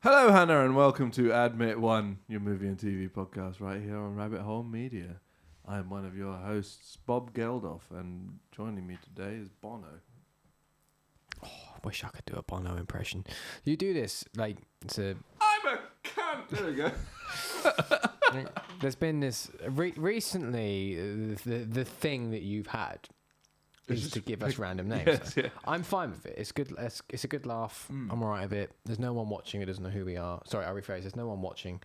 Hello, Hannah, and welcome to Admit One, your movie and TV podcast, right here on Rabbit Hole Media. I am one of your hosts, Bob Geldof, and joining me today is Bono. Oh, I wish I could do a Bono impression. You do this like it's a. I'm a cunt. There we go. There's been this recently. The thing that you've had is to give us random names. Yes, yeah. I'm fine with it. It's good. It's a good laugh. I'm alright with it. There's no one watching. It doesn't know who we are. Sorry, I rephrase. There's no one watching.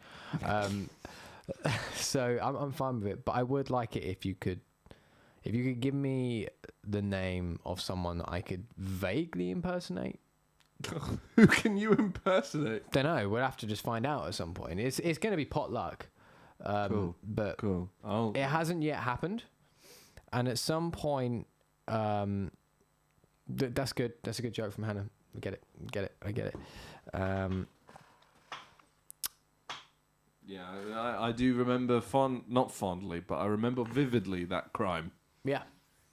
So I'm fine with it. But I would like it if you could give me the name of someone that I could vaguely impersonate. Who can you impersonate? Don't know. We'll have to just find out at some point. It's going to be potluck. Cool. But Cool. it hasn't yet happened. And at some point, that's good. That's a good joke from Hannah. I get it. Yeah, I do remember not fondly, but I remember vividly that crime. Yeah.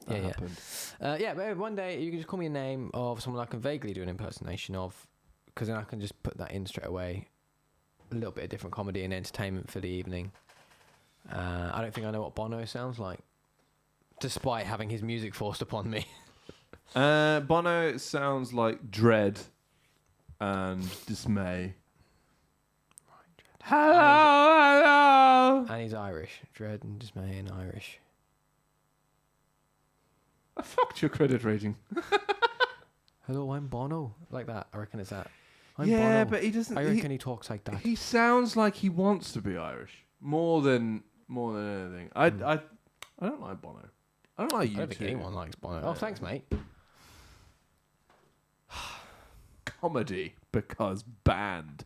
That happened. But one day you can just call me a name of someone I can vaguely do an impersonation of, because then I can just put that in straight away. A little bit of different comedy and entertainment for the evening. I don't think I know what Bono sounds like, despite having his music forced upon me. Bono sounds like dread and dismay. Hello. And he's Irish. Dread and dismay and Irish. I fucked your credit rating. Hello, I'm Bono. Like that. I reckon it's that. I'm Yeah, Bono. but he doesn't. I reckon he talks like that. He sounds like he wants to be Irish more than anything. I don't like Bono. I don't like you. I don't think anyone likes Bono. Oh, thanks, mate. Comedy because band.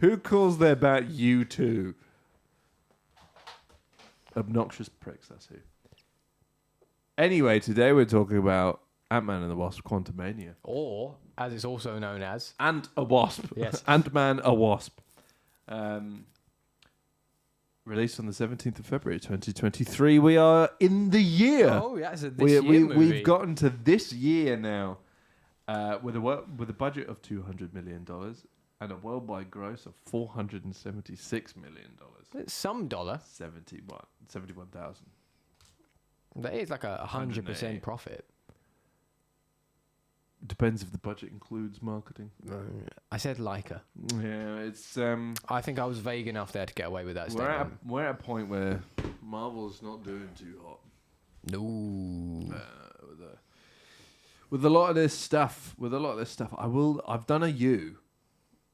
Who calls their band U2? Obnoxious pricks, that's who. Anyway, today we're talking about Ant-Man and the Wasp, Quantumania. Or, as it's also known as... And a Wasp. Yes. Ant-Man, a Wasp. Released on the 17th of February, 2023. We are in the year. Oh, yeah, it's a this year movie. We've gotten to this year now with a budget of $200 million and a worldwide gross of $476 million. It's some dollar. 71,000. That is like 100% profit. Depends if the budget includes marketing. I said Leica. Yeah, it's. I think I was vague enough there to get away with that statement. We're at a point where Marvel's not doing too hot. No. With a lot of this stuff, I've done a U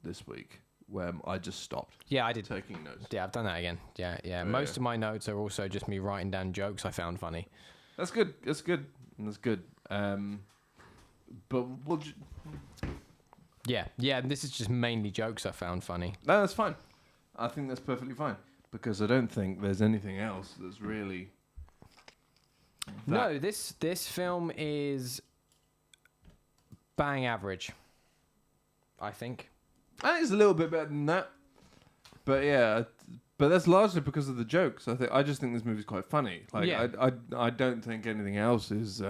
this week where I just stopped. Yeah, I did. Taking notes. Yeah, I've done that again. Yeah. Most of my notes are also just me writing down jokes I found funny. That's good. But we'll. Yeah. This is just mainly jokes I found funny. No, that's fine. I think that's perfectly fine because I don't think there's anything else that's really. No, this film is bang average. I think. I think it's a little bit better than that, but yeah, but that's largely because of the jokes. I just think this movie's quite funny. Like, yeah. I don't think anything else is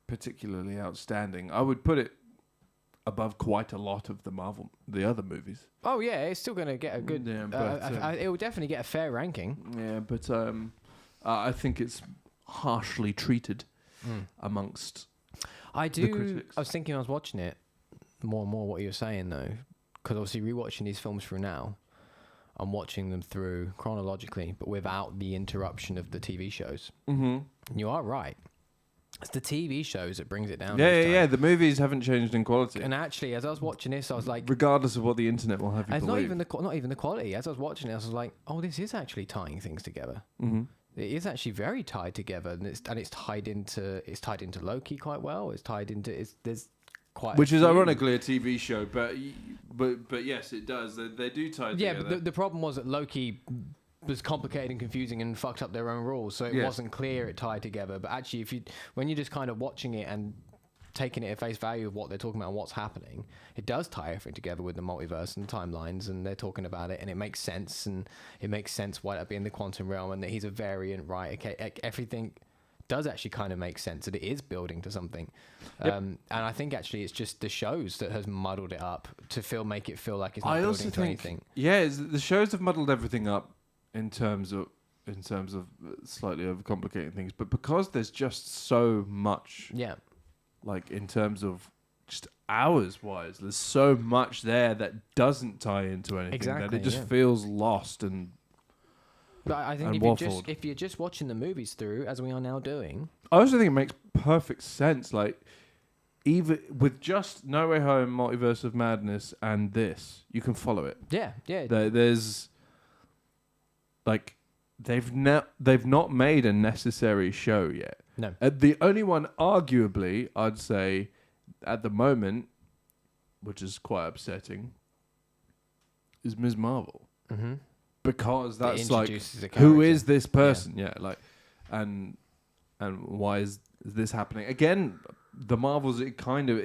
particularly outstanding. I would put it above quite a lot of the other movies. Oh yeah, it's still gonna get a good. Yeah, but it will definitely get a fair ranking. Yeah, but I think it's harshly treated amongst. The critics. I was thinking I was watching it more and more what you're saying though, because obviously rewatching these films through now, I'm watching them through chronologically, but without the interruption of the TV shows. Mm-hmm. You are right. It's the TV shows that brings it down. Yeah. The movies haven't changed in quality. And actually, as I was watching this, I was like, regardless of what the internet will have you it's believe. not even the quality. As I was watching it, I was like, oh, this is actually tying things together. Mm-hmm. It is actually very tied together, and it's tied into Loki quite well. There's quite which is ironically a TV show, but yes, it does. They do tie together. Yeah, but the problem was that Loki was complicated and confusing and fucked up their own rules, so it wasn't clear it tied together. But actually, when you're just kind of watching it and taking it at face value of what they're talking about and what's happening, it does tie everything together with the multiverse and the timelines, and they're talking about it, and it makes sense, and it makes sense why that'd be in the quantum realm, and that he's a variant, right? Okay, everything does actually kind of make sense, that it is building to something. And I think actually it's just the shows that has muddled it up to make it feel like it's not building to anything. Yeah, the shows have muddled everything up in terms of slightly overcomplicating things, but because there's just so much, like in terms of just hours wise, there's so much there that doesn't tie into anything, that it just feels lost and. But I think if you're just watching the movies through, as we are now doing, I also think it makes perfect sense. Like, even with just No Way Home, Multiverse of Madness, and this, you can follow it. Yeah. There's like they've not made a necessary show yet. No. The only one, arguably, I'd say, at the moment, which is quite upsetting, is Ms. Marvel. Mm-hmm. Because that's like, who is this person? Yeah, like, and why is this happening? Again, the Marvels, it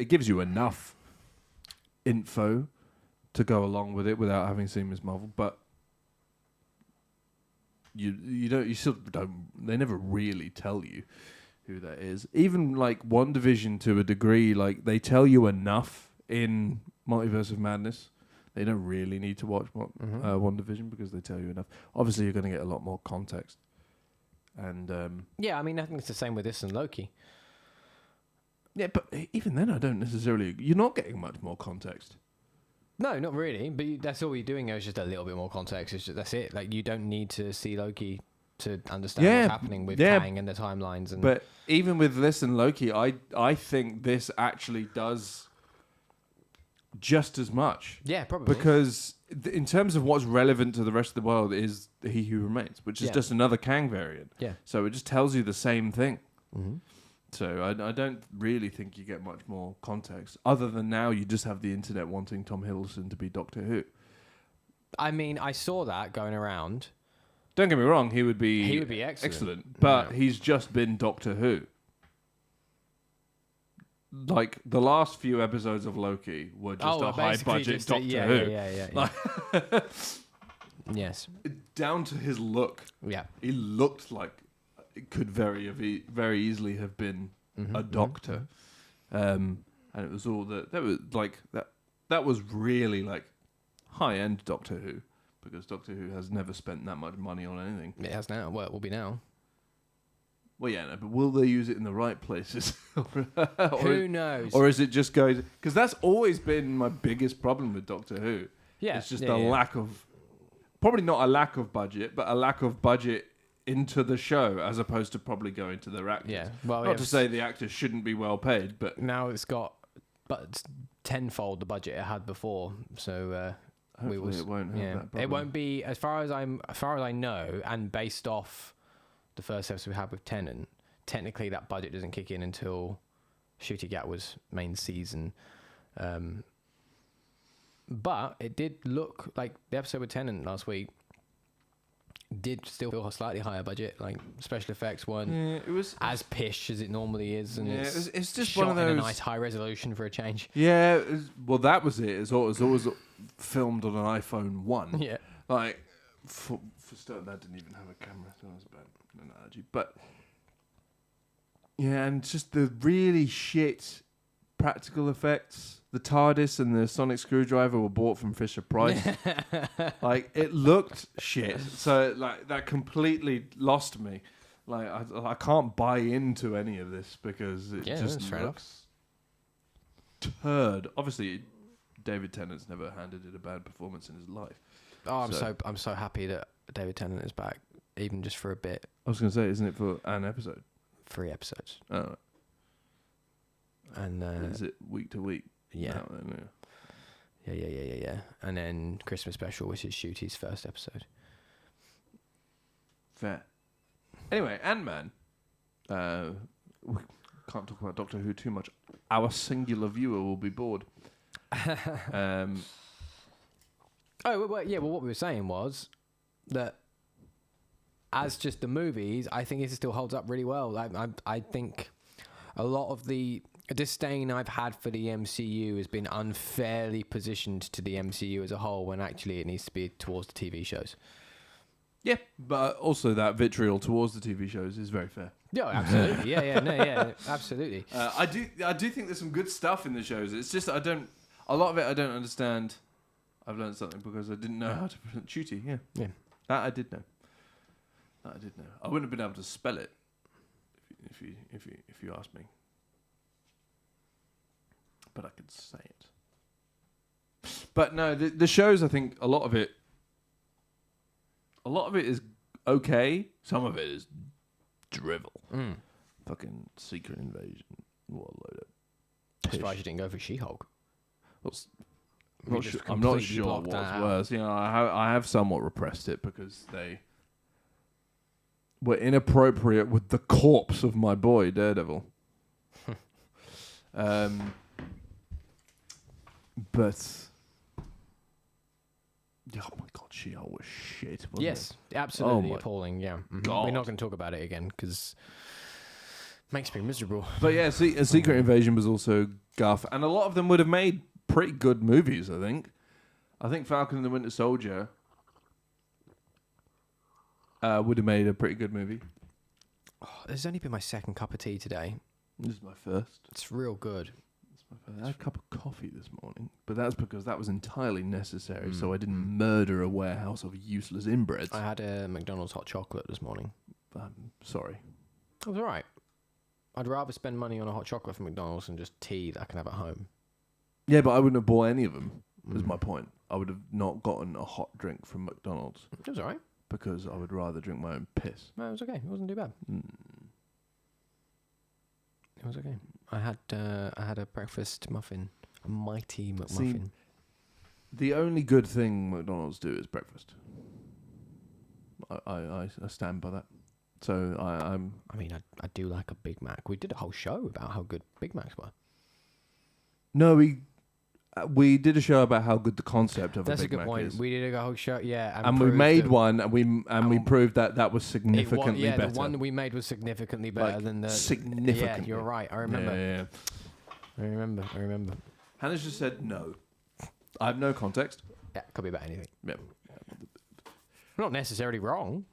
gives you enough info to go along with it without having seen Ms. Marvel, but you still don't. They never really tell you who that is. Even like WandaVision, to a degree, like they tell you enough in Multiverse of Madness. They don't really need to watch WandaVision because they tell you enough. Obviously, you're going to get a lot more context. And yeah, I mean, I think it's the same with this and Loki. Yeah, but even then, I don't necessarily. You're not getting much more context. No, not really. But that's all you're doing. Is just a little bit more context. That's it. Like, you don't need to see Loki to understand what's happening with Kang and the timelines. And but even with this and Loki, I think this actually does just as much. Yeah, probably. Because in terms of what's relevant to the rest of the world is He Who Remains, which is just another Kang variant. Yeah. So it just tells you the same thing. Mm-hmm. So I don't really think you get much more context, other than now you just have the internet wanting Tom Hiddleston to be Doctor Who. I mean, I saw that going around. Don't get me wrong, he would be excellent. But he's just been Doctor Who. Like, the last few episodes of Loki were just a high-budget Doctor Who. Yeah. Yes. Down to his look. Yeah. He looked like it could very easily have been a doctor. And it was all that was like that was really like high-end Doctor Who, because Doctor Who has never spent that much money on anything. It has now. Well, it will be now. Well, yeah, no, but will they use it in the right places? Who knows? Or is it just going... Because that's always been my biggest problem with Doctor Who. Yeah. It's just a lack of... Probably not a lack of budget, but a lack of budget into the show, as opposed to probably going to their actors. Yeah. Well, not to say the actors shouldn't be well paid, but... Now it's got tenfold the budget it had before, so... Hopefully it won't have that problem. It won't be, as far as I know, and based off the first episode we had with Tennant, technically that budget doesn't kick in until Ncuti Gatwa's main season. But it did look like the episode with Tennant last week did still feel a slightly higher budget. Like, special effects weren't it was as pish as it normally is, and it's just shot one of those in a nice high resolution for a change. Yeah, well, that was it. It was always filmed on an iPhone 1. Yeah, like for starting, that didn't even have a camera. So that was a bad analogy, but yeah, and just the really shit practical effects. The TARDIS and the sonic screwdriver were bought from Fisher Price. Like, it looked shit. So, like, that completely lost me. Like, I can't buy into any of this because it just looks turd. Obviously, David Tennant's never handed it a bad performance in his life. Oh, I'm so happy that David Tennant is back, even just for a bit. I was going to say, isn't it for an episode? 3 episodes. Oh. And is it week to week? Yeah. No, then, Yeah. And then Christmas special, which is Ncuti's first episode. Fair. Anyway, Ant-Man. We can't talk about Doctor Who too much. Our singular viewer will be bored. Well, what we were saying was that as just the movies, I think it still holds up really well. I think a lot of the disdain I've had for the MCU has been unfairly positioned to the MCU as a whole, when actually it needs to be towards the TV shows. Yeah, but also that vitriol towards the TV shows is very fair. Yeah, absolutely. Yeah, absolutely. I do think there's some good stuff in the shows. It's just a lot of it I don't understand. I've learned something because I didn't know how to pronounce Chuti. Yeah, that I did know. I wouldn't have been able to spell it if you asked me, but I could say it. But no, the shows, I think a lot of it is okay. Some of it is drivel. Fucking Secret Invasion. What a load of I'm surprised you didn't go for She-Hulk. I'm not sure what's worse. You know, I have somewhat repressed it because they were inappropriate with the corpse of my boy Daredevil. But oh my god, She-Hulk was shit. Yes, it? absolutely appalling. Yeah, God. We're not going to talk about it again because it makes me miserable. But yeah, Secret Invasion was also guff, and a lot of them would have made pretty good movies. I think Falcon and the Winter Soldier would have made a pretty good movie. Oh, this has only been my second cup of tea today. This is my first. It's real good. I had a cup of coffee this morning, but that's because that was entirely necessary, so I didn't murder a warehouse of useless inbreds. I had a McDonald's hot chocolate this morning. I'm sorry. It was all right. I'd rather spend money on a hot chocolate from McDonald's than just tea that I can have at home. Yeah, but I wouldn't have bought any of them, is my point. I would have not gotten a hot drink from McDonald's. It was all right. Because I would rather drink my own piss. No, it was okay. It wasn't too bad. It was okay. I had a breakfast muffin, a mighty McMuffin. See, the only good thing McDonald's do is breakfast. I stand by that. So I mean, I do like a Big Mac. We did a whole show about how good Big Macs were. No, we did a show about how good the concept of That's a Big Mac is. That's a good point. is. We did a whole show, yeah. And we made one, and we proved that was significantly better. The one we made was significantly better than the... Significantly. Yeah, you're right. I remember. Yeah. I remember. Hannah's just said no. I have no context. Yeah, could be about anything. Yeah. Not necessarily wrong.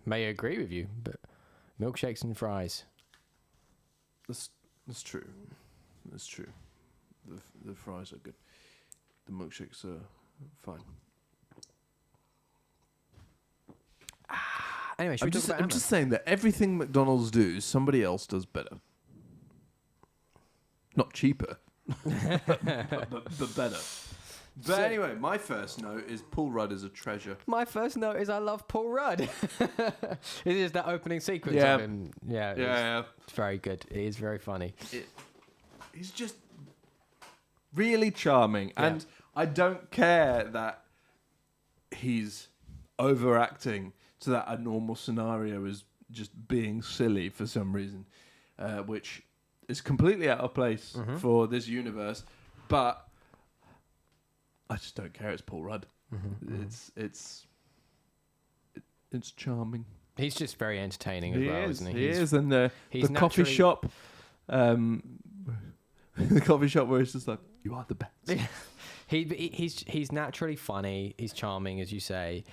May agree with you, but milkshakes and fries. That's true. That's true. The fries are good. The milkshakes are fine. Anyway, should we talk about I'm just saying that everything McDonald's do, somebody else does better. Not cheaper, but better. But anyway, my first note is Paul Rudd is a treasure. My first note is I love Paul Rudd. It is that opening sequence Yeah. of him. Yeah. Yeah. It's very good. It is very funny. He's just really charming. Yeah. And I don't care that he's overacting so that a normal scenario is just being silly for some reason, which is completely out of place for this universe. But I just don't care. It's Paul Rudd. It's charming. He's just very entertaining as well, isn't he? He is, and the coffee shop, the coffee shop where it's just like, you are the best. He's naturally funny. He's charming, as you say.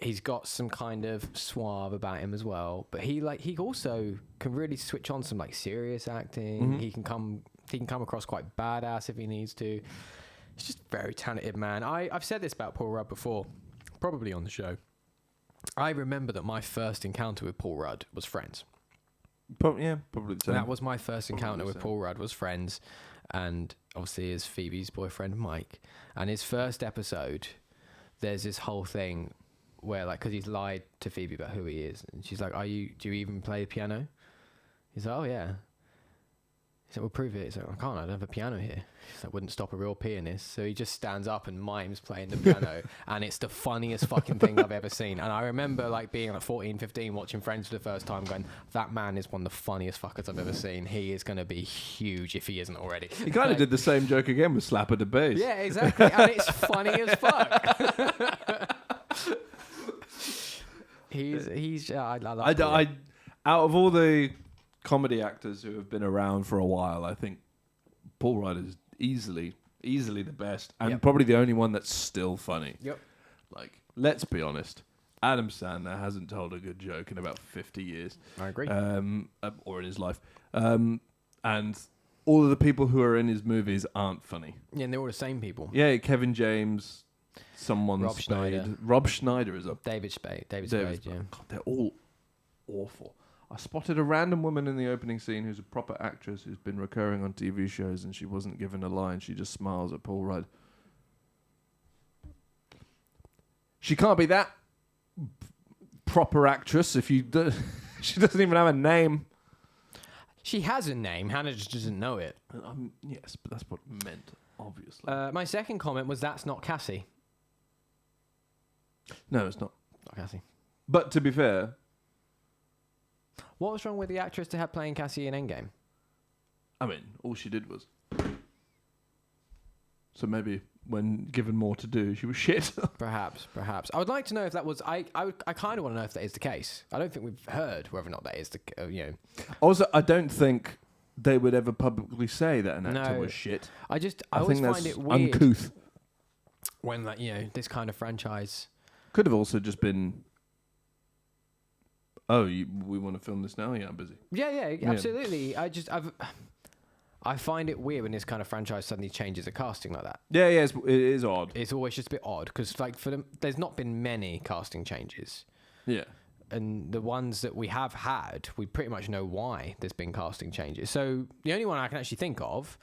He's got some kind of suave about him as well. But he also can really switch on some like serious acting. He can come across quite badass if he needs to. He's just a very talented man. I've said this about Paul Rudd before, probably on the show. I remember that my first encounter with Paul Rudd was Friends. Probably the same. That was my first encounter with Paul Rudd, was Friends, and obviously as Phoebe's boyfriend Mike. And his first episode, there's this whole thing where, like, because he's lied to Phoebe about who he is, and she's like, do you even play the piano? He's like, oh yeah. He said, well, prove it. He's like, I can't, I don't have a piano here. He's like, wouldn't stop a real pianist. So he just stands up and mimes playing the piano, and it's the funniest fucking thing I've ever seen. And I remember like being like 14, 15, watching Friends for the first time, going, that man is one of the funniest fuckers I've ever seen. He is going to be huge if he isn't already. He kind of did the same joke again with Slap at the Bass. Yeah, exactly. And it's funny as fuck. I love Paul. Out of all the comedy actors who have been around for a while, I think Paul Rudd is easily the best, and probably the only one that's still funny. Yep. Like, let's be honest, Adam Sandler hasn't told a good joke in about 50 years. I agree. Or in his life. And all of the people who are in his movies aren't funny. Yeah, and they're all the same people. Yeah, Kevin James, Rob Schneider. Rob Schneider is up. David Spade, yeah. God, they're all awful. I spotted a random woman in the opening scene who's a proper actress who's been recurring on TV shows, and she wasn't given a line. She just smiles at Paul Rudd. She can't be that proper actress if you do. She doesn't even have a name. She has a name. Hannah just doesn't know it. Yes, but that's what it meant, obviously. My second comment was that's not Cassie. No, it's not. Not Cassie. But to be fair... What was wrong with the actress to have playing Cassie in Endgame? I mean, all she did was... So maybe when given more to do, she was shit. Perhaps. I would like to know if that was... I kind of want to know if that is the case. I don't think we've heard whether or not that is the... Also, I don't think they would ever publicly say that an actor was shit. I always think find that's it weird... uncouth. When, this kind of franchise... Could have also just been... Oh, we want to film this now? Yeah, I'm busy. Yeah, absolutely. I find it weird when this kind of franchise suddenly changes the casting like that. Yeah, it is odd. It's always just a bit odd because, for them, there's not been many casting changes. Yeah. And the ones that we have had, we pretty much know why there's been casting changes. So the only one I can actually think of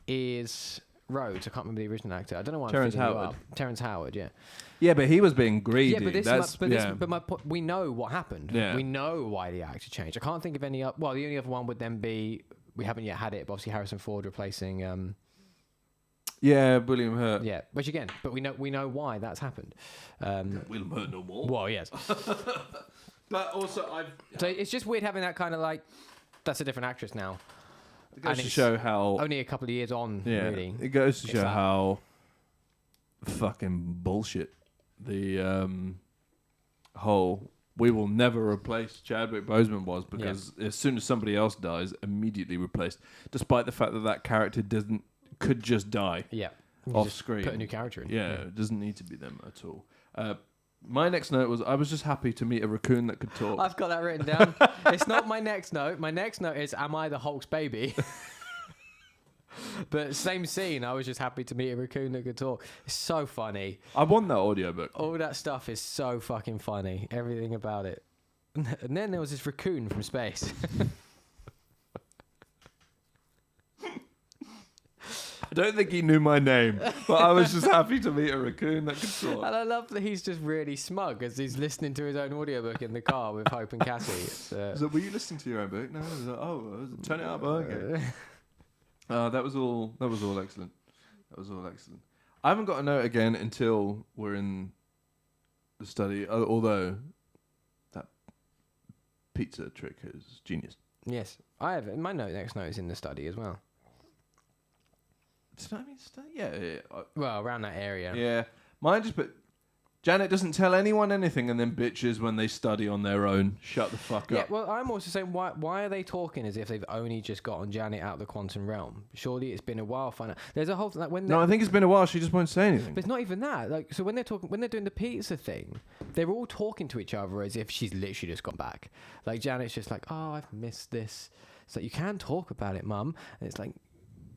is Rhodes. I can't remember the original actor. I don't know why Terrence I'm thinking Howard. Terrence Howard, yeah. Yeah, but he was being greedy. Yeah, but my point, we know what happened. Yeah. We know why the actor changed. I can't think of any other... Well, the only other one would then be... We haven't yet had it, but obviously Harrison Ford replacing... William Hurt. Yeah, which again, but we know why that's happened. William Hurt no more. Well, yes. But also, So it's just weird having that kind of that's a different actress now. It goes to show how... Only a couple of years on, really. It goes to show how fucking bullshit the whole we will never replace Chadwick Boseman was, because as soon as somebody else dies, immediately replaced, despite the fact that character could just die off screen. Put a new character in. Yeah, it doesn't need to be them at all. My next note was I was just happy to meet a raccoon that could talk. I've got that written down. It's not my next note. My next note is, am I the Hulk's baby? But same scene, I was just happy to meet a raccoon that could talk. It's so funny. I want that audiobook. All that stuff is so fucking funny. Everything about it. And then there was this raccoon from space. I don't think he knew my name, but I was just happy to meet a raccoon that could talk. And I love that he's just really smug as he's listening to his own audiobook in the car with Hope and Cassie. So were you listening to your own book? No. Turn it up. Okay. That was all excellent. I haven't got a note again until we're in the study. Although that pizza trick is genius. Yes, I have. My next note is in the study as well. Did I mean study? Yeah. Well, around that area. Yeah. Mine just put... Janet doesn't tell anyone anything and then bitches when they study on their own. Shut the fuck up. Yeah, well, I'm also saying, why are they talking as if they've only just gotten Janet out of the quantum realm? Surely it's been a while. There's a whole... No, I think it's been a while. She just won't say anything. But it's not even that. So when they're doing the pizza thing, they're all talking to each other as if she's literally just gone back. Janet's just like, oh, I've missed this. It's like, you can talk about it, Mum. And it's like...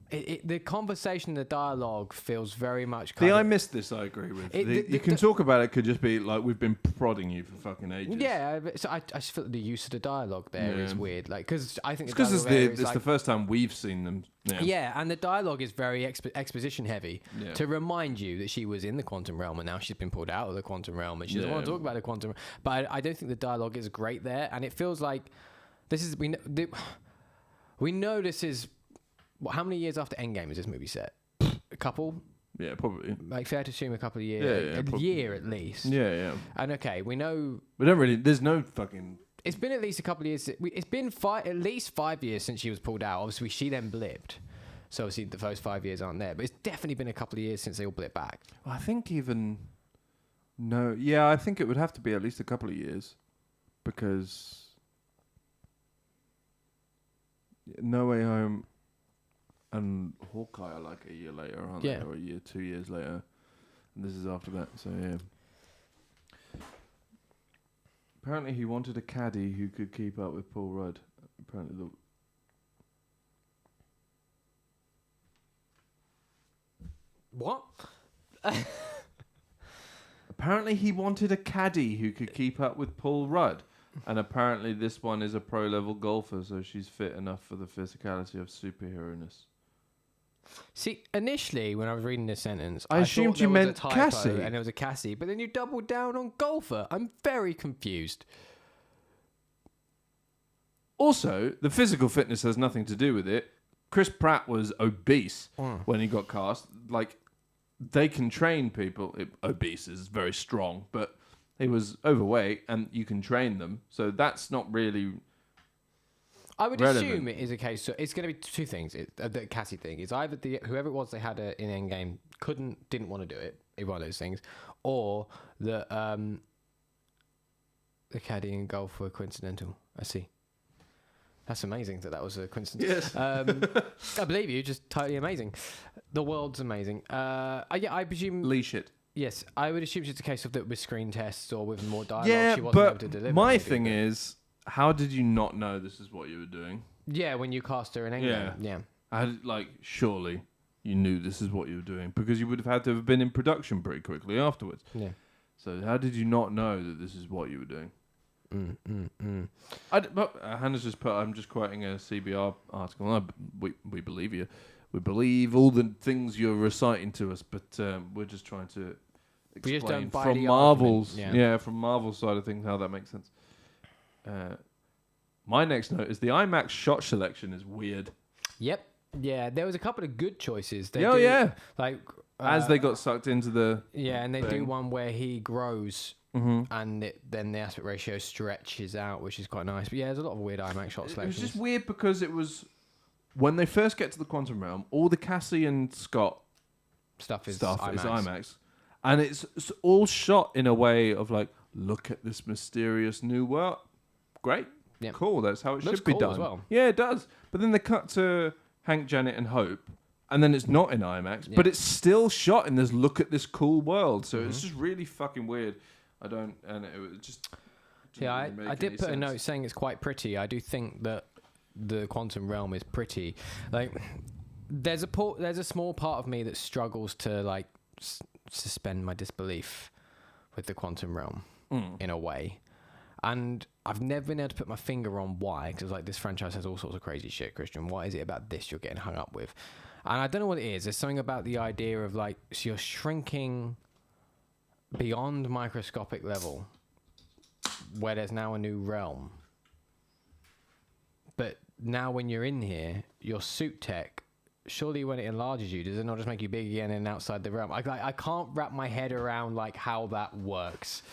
the conversation, the dialogue feels very much I missed this, I agree with. You can talk about it, could just be like, we've been prodding you for fucking ages. Yeah, so I just feel the use of the dialogue there is weird. Because I think it's the first time we've seen them. Yeah, and the dialogue is very exposition heavy to remind you that she was in the quantum realm and now she's been pulled out of the quantum realm and she doesn't want to talk about the quantum realm. But I don't think the dialogue is great there, and it feels like this is... We know this is... how many years after Endgame is this movie set? A couple? Yeah, probably. Fair to assume a couple of years. A year at least. Yeah. And okay, we know... We don't really... There's no fucking... It's been at least a couple of years... It's been at least 5 years since she was pulled out. Obviously, she then blipped. So obviously, the first 5 years aren't there. But it's definitely been a couple of years since they all blipped back. Well, I think even... No... Yeah, I think it would have to be at least a couple of years. Because... No Way Home and Hawkeye are like a year later, aren't Yeah. they? Or 2 years later. And this is after that, so yeah. Apparently he wanted a caddy who could keep up with Paul Rudd. Apparently What? Apparently he wanted a caddy who could keep up with Paul Rudd. And apparently this one is a pro-level golfer, so she's fit enough for the physicality of superhero-ness. See, initially when I was reading this sentence, I assumed thought you there was meant a typo Cassie. and it was a Cassie, but then you doubled down on golfer. I'm very confused. Also, the physical fitness has nothing to do with it. Chris Pratt was obese when he got cast. Like, they can train people. Obese is very strong, but he was overweight, and you can train them. So that's not really I would relevant. assume it is a case. So it's going to be two things. The Cassie thing is either whoever it was they had in Endgame didn't want to do it. Either one of those things, or the caddy and golf were coincidental. I see. That's amazing that was a coincidence. Yes. I believe you. Just totally amazing. The world's amazing. Yeah, I presume. Lee shit. Yes, I would assume it's a case of that with screen tests or with more dialogue. Yeah, she wasn't able but to deliver. my maybe, thing but- is, how did you not know this is what you were doing? Yeah, when you cast her in Endgame. Yeah. Surely you knew this is what you were doing, because you would have had to have been in production pretty quickly afterwards. Yeah. So how did you not know that this is what you were doing? But Hannah's just put, I'm just quoting a CBR article. We believe you. We believe all the things you're reciting to us, but we're just trying to We just don't explain buy from the Marvel's argument, from Marvel's side of things how that makes sense. My next note is the IMAX shot selection is weird. Yep. Yeah, there was a couple of good choices. Like As they got sucked into the and they do thing. one where he grows and then the aspect ratio stretches out, which is quite nice. But yeah, there's a lot of weird IMAX shot It was selections. just weird because it was when they first get to the quantum realm, all the Cassie and Scott stuff is is IMAX, and it's all shot in a way of like, look at this mysterious new world. Great, Yep. cool. That's how it Looks should be cool done. as well. Yeah, it does. But then they cut to Hank, Janet, and Hope, and then it's not in IMAX, but it's still shot in this look at this cool world. So it's just really fucking weird. It was just. Yeah, didn't really I make did any put a sense. note saying it's quite pretty. I do think that the quantum realm is pretty. Like, there's a small part of me that struggles to like suspend my disbelief with the quantum realm in a way, and I've never been able to put my finger on why. Because like this franchise has all sorts of crazy shit, Kristian. What is it about this you're getting hung up with? And I don't know what it is. There's something about the idea of like, so you're shrinking beyond microscopic level, where there's now a new realm. But now when you're in here, your suit tech, surely when it enlarges you, does it not just make you big again and outside the realm? I can't wrap my head around like how that works.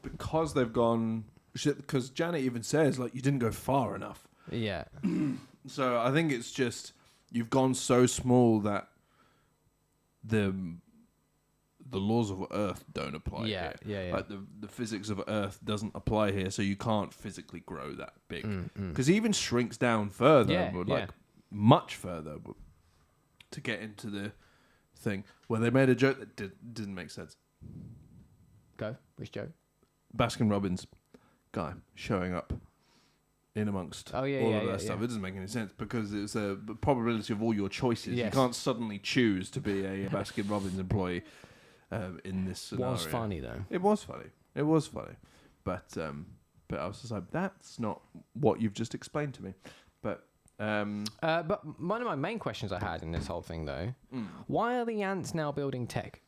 Because they've gone shit. Because Janet even says like, you didn't go far enough. Yeah. So I think it's just you've gone so small that the laws of Earth don't apply here. Yeah. Like the physics of Earth doesn't apply here, so you can't physically grow that big. Because he even shrinks down further, much further, to get into the thing where they made a joke that didn't make sense. Go. Which joke? Baskin Robbins guy showing up in amongst all of that stuff. Yeah. It doesn't make any sense because it's a probability of all your choices. Yes. You can't suddenly choose to be a Baskin Robbins employee in this scenario. Was funny though. It was funny. But I was just like, that's not what you've just explained to me. But one of my main questions I had in this whole thing though, why are the ants now building tech?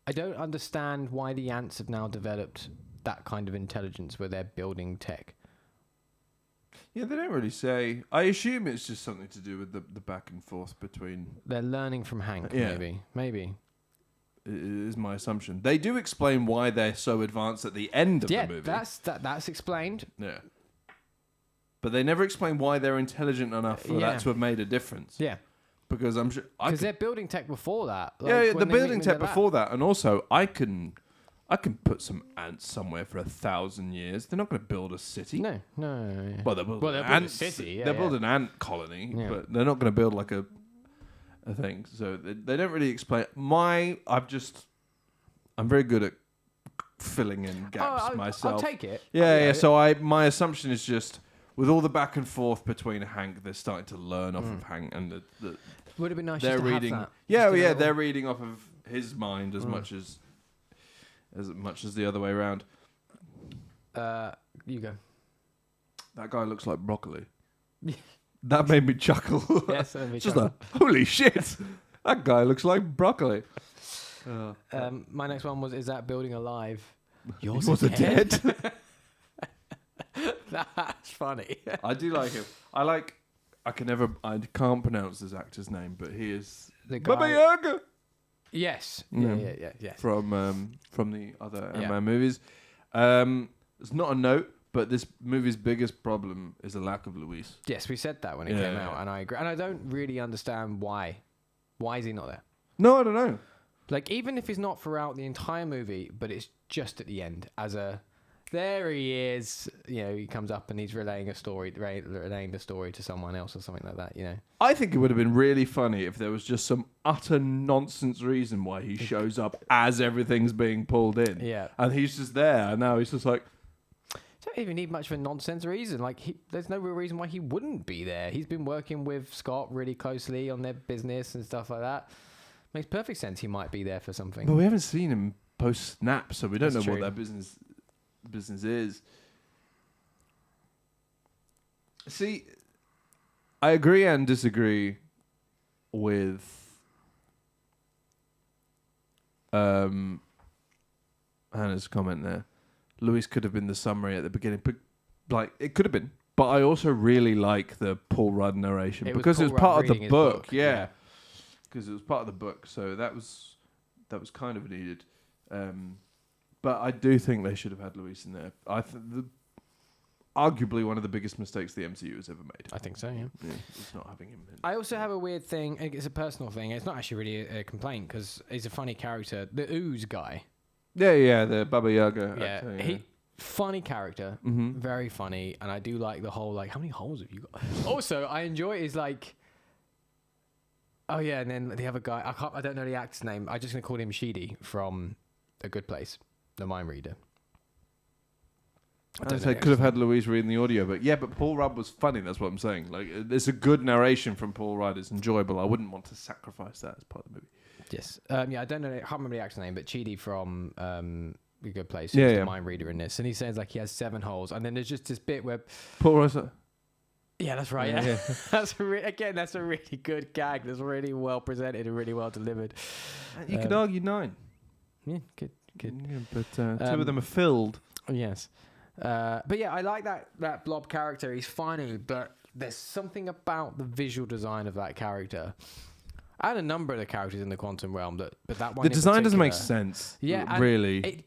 I don't understand why the ants have now developed that kind of intelligence where they're building tech. yeah, they don't really say. I assume it's just something to do with the back and forth between. They're learning from Hank, Yeah. maybe. Is my assumption. They do explain why they're so advanced at the end of the movie. That's explained. Yeah. But they never explain why they're intelligent enough for that to have made a difference. Yeah, Because I'm sure because they're building tech before that. yeah, when the they meet building them in tech the lab. before that, and also I can I can put some ants somewhere for 1,000 years. They're not going to build a city. No. Yeah. Well, they'll build a city. Yeah, they'll build an ant colony, Yeah. but they're not going to build like a thing. So they don't really explain. I'm very good at filling in gaps myself. I'll take it. Yeah. So my assumption is just with all the back and forth between Hank, they're starting to learn off of Hank, and would have been nice they're just to reading. have that. Yeah, they're reading off of his mind as much as the other way around. You go. That guy looks like broccoli. That made me chuckle. Yes, that made me Just chuckle. holy shit, that guy looks like broccoli. My next one is that building alive? Yours was dead. That's funny. I do like him. I can't pronounce this actor's name, but he is The guy- Baba Yaga Yes. Yeah. Yeah. from the other Yeah. Ant-Man movies. It's not a note, but this movie's biggest problem is the lack of Luis. Yes, we said that when it Yeah, came yeah. out, and I agree. And I don't really understand why. Why is he not there? No, I don't know. Like, even if he's not throughout the entire movie, but it's just at the end there he is. You know, he comes up and he's relaying the story to someone else or something like that. You know. I think it would have been really funny if there was just some utter nonsense reason why he shows up as everything's being pulled in. Yeah. And he's just there, and now he's just like, Don't even need much of a nonsense reason. Like, there's no real reason why he wouldn't be there. He's been working with Scott really closely on their business and stuff like that. Makes perfect sense he might be there for something. but we haven't seen him post snap, so we don't That's know true. what their business is. See, I agree and disagree with Hannah's comment there. Luis could have been the summary at the beginning, but like it could have been. But I also really like the Paul Rudd narration because it was Paul part Rudd of the reading his book. book, Yeah, because it was part of the book, so that was kind of needed. But I do think they should have had Luis in there. Arguably one of the biggest mistakes the MCU has ever made. I think so, yeah. It's not having him in. I also have a weird thing. It's a personal thing. It's not actually really a complaint because he's a funny character. The Ooze guy. Yeah, the Baba Yaga. Yeah, actor, funny character. Mm-hmm. Very funny. And I do like the whole, like, how many holes have you got? Also, I enjoy his, like... Oh, yeah, and then the other guy... I don't know the actor's name. I'm just going to call him Sheedy from A Good Place, the mind reader. I could have had Louise reading the audio, but Paul Rudd was funny. That's what I'm saying. Like, it's a good narration from Paul Rudd. It's enjoyable. I wouldn't want to sacrifice that as part of the movie. Yes. I don't know. I can't remember the actor's name, but Chidi from A Good Place. Yeah, He's yeah. the mind reader in this, and he says like he has 7 holes, and then there's just this bit where. Paul Rudd's like, Yeah, that's right. Yeah, that's a really good gag. That's really well presented and really well delivered. you could argue 9. Yeah, good. Yeah, but 2 of them are filled. Yes. But yeah, I like that Blob character. He's funny, but there's something about the visual design of that character. And a number of the characters in the Quantum Realm, but that one. The in design doesn't make particular- sense. Yeah, and really.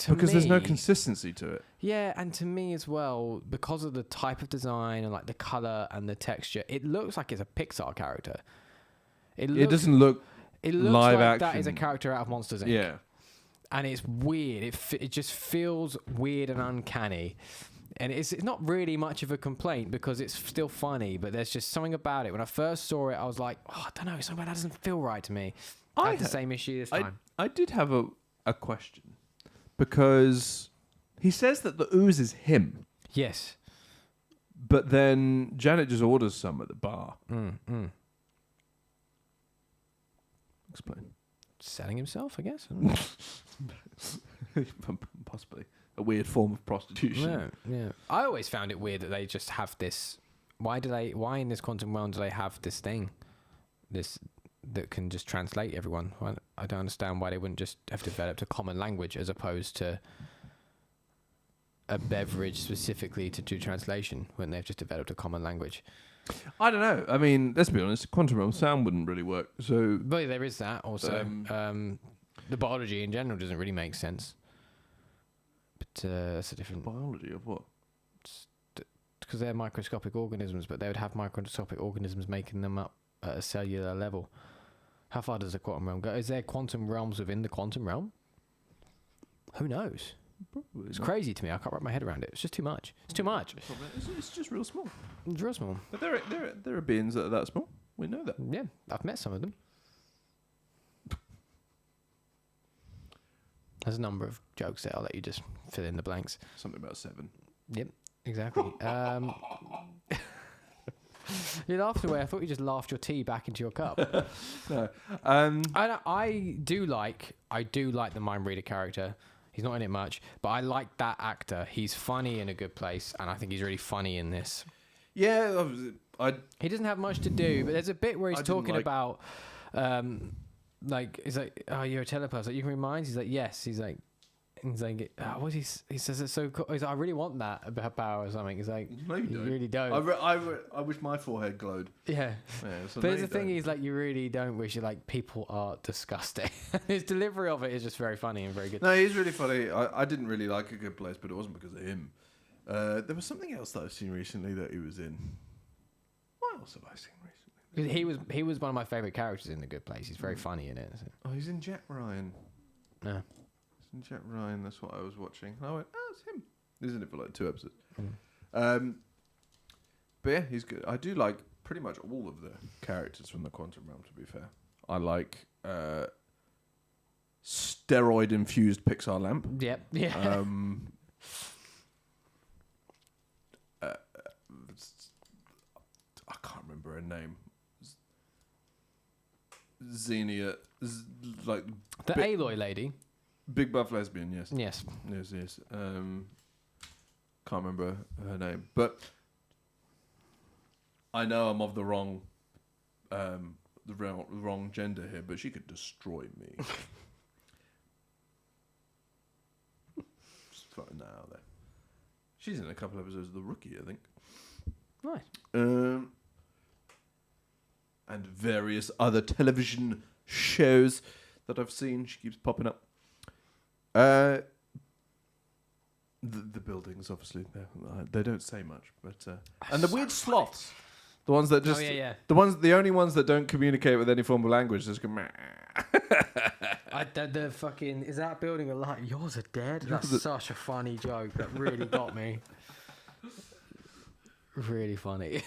Because there's no consistency to it. Yeah, and to me as well, because of the type of design and like the color and the texture, it looks like it's a Pixar character. It doesn't look. It looks live like that action. is a character out of Monsters Inc. Yeah. And it's weird. It just feels weird and uncanny. And it's not really much of a complaint because it's still funny, but there's just something about it. When I first saw it, I was like, oh, I don't know, something about that doesn't feel right to me. I had the same issue this time. I did have a question. Because he says that the ooze is him. Yes. But then Janet just orders some at the bar. Explain. Selling himself, I guess. Possibly. A weird form of prostitution. No, yeah. I always found it weird that they just have this. Why in this quantum realm do they have this thing, that can just translate everyone? I don't understand why they wouldn't just have developed a common language as opposed to a beverage specifically to do translation when they've just developed a common language. I don't know. I mean, let's be honest. Quantum realm sound wouldn't really work. So, but there is that also. The biology in general doesn't really make sense. But that's a different biology of what? Because they're microscopic organisms, but they would have microscopic organisms making them up at a cellular level. How far does the quantum realm go? Is there quantum realms within the quantum realm? Who knows? Probably It's not. crazy to me. I can't wrap my head around it. It's just too much. It's too much. It's just real small. It's real small. But there are beings that are that small. We know that. Yeah, I've met some of them. There's a number of jokes there. I'll let you just fill in the blanks. Something about 7. Yep, exactly. You laughed away. I thought you just laughed your tea back into your cup. No. I do like the mind reader character. He's not in it much, but I like that actor. He's funny in A Good Place, and I think he's really funny in this. Yeah, He doesn't have much to do, but there's a bit where he's talking like- about, like, he's like, "Oh, you're a telepath. Like, you can read minds." He's like, "Yes." He's like, what he says it's so cool. He's like, "I really want that about power or something." He's like, No, you "You don't. really don't." I wish my forehead glowed. Yeah. So But no, there's you the thing don't. is, like, you really don't wish it. Like, people are disgusting. His delivery of it is just very funny and very good. No, he's really funny. I didn't really like A Good Place, but it wasn't because of him. There was something else that I've seen recently that he was in. What else have I seen recently? He was one of my favorite characters in The Good Place. He's very funny in it. So. Oh, he's in Jack Ryan. Yeah. He's in Jack Ryan. That's what I was watching. And I went, oh, it's him. He's in it for like 2 episodes. But yeah, he's good. I do like pretty much all of the characters from the Quantum Realm, to be fair. I like steroid-infused Pixar lamp. Yep. Yeah. I can't remember her name. Xenia, like The Aloy lady. big buff lesbian. Yes. Yes. Yes. Can't remember her name, but I know I'm of the wrong gender here. But she could destroy me. Just throwing that out there. She's in a couple episodes of The Rookie, I think. Nice. And various other television shows that I've seen. She keeps popping up. The buildings, obviously, they don't say much, but and the weird sloths, the ones that just, the only ones that don't communicate with any form of language, just go. The fucking is that building alive? Yours are dead. That's such a funny joke. That really got me. Really funny.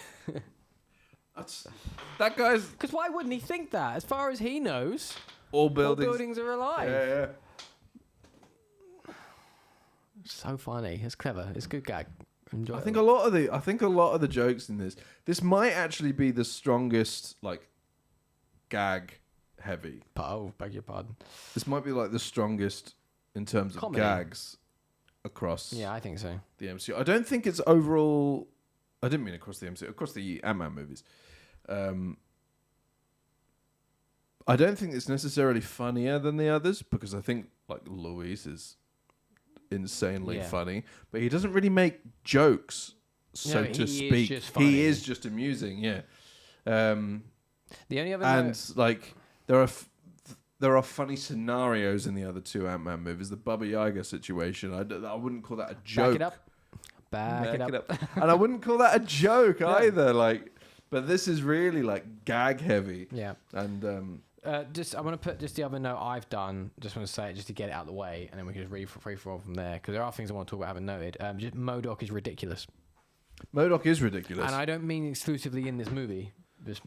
That guy's. Because why wouldn't he think that? As far as he knows, All all buildings. buildings are alive. Yeah. So funny. It's clever. It's a good gag. Enjoy. I think a lot of the jokes in this might actually be the strongest like gag heavy. Oh, beg your pardon. This might be like the strongest in terms of Comedy. gags across Yeah, I think so. the MCU. I don't think it's overall. I didn't mean across the MCU, across the Ant-Man movies. I don't think it's necessarily funnier than the others because I think like Luis is insanely funny, but he doesn't really make jokes, so to speak. He is just amusing, yeah. The only other and like there are funny scenarios in the other 2 Ant-Man movies. The Baba Yaga situation, I wouldn't call that a joke. Back it up. And I wouldn't call that a joke either. Like, but this is really like gag heavy. Yeah. And I want to put just the other note I've done. Just want to say it just to get it out of the way, and then we can just read free for all from there because there are things I want to talk about. I haven't noted. Just MODOK is ridiculous. MODOK is ridiculous, and I don't mean exclusively in this movie. Just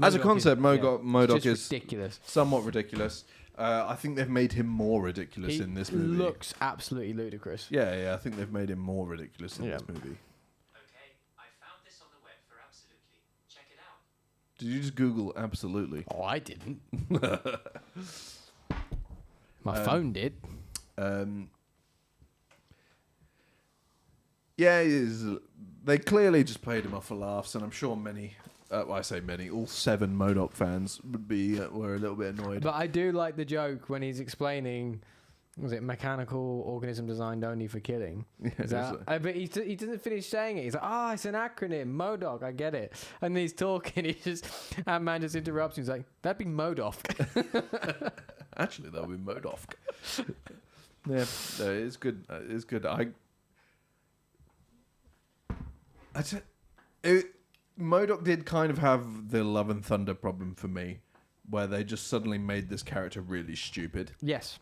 as a concept, MODOK is ridiculous. Somewhat ridiculous. I think they've made him more ridiculous in this movie. He looks absolutely ludicrous. Yeah. I think they've made him more ridiculous in this movie. Okay, I found this on the web for absolutely. Check it out. Did you just Google absolutely? Oh, I didn't. My phone did. Yeah, they clearly just played him off for laughs, and I'm sure many. I say many. All 7 MODOK fans were a little bit annoyed. But I do like the joke when he's explaining, was it mechanical organism designed only for killing? Yeah, but he doesn't finish saying it. He's like, it's an acronym, MODOK, I get it. And he's talking, Ant-Man just interrupts him. He's like, that'd be MODOK. Actually, that would be MODOK. Yeah, no, it's good. It's good. MODOK did kind of have the Love and Thunder problem for me, where they just suddenly made this character really stupid. Yes.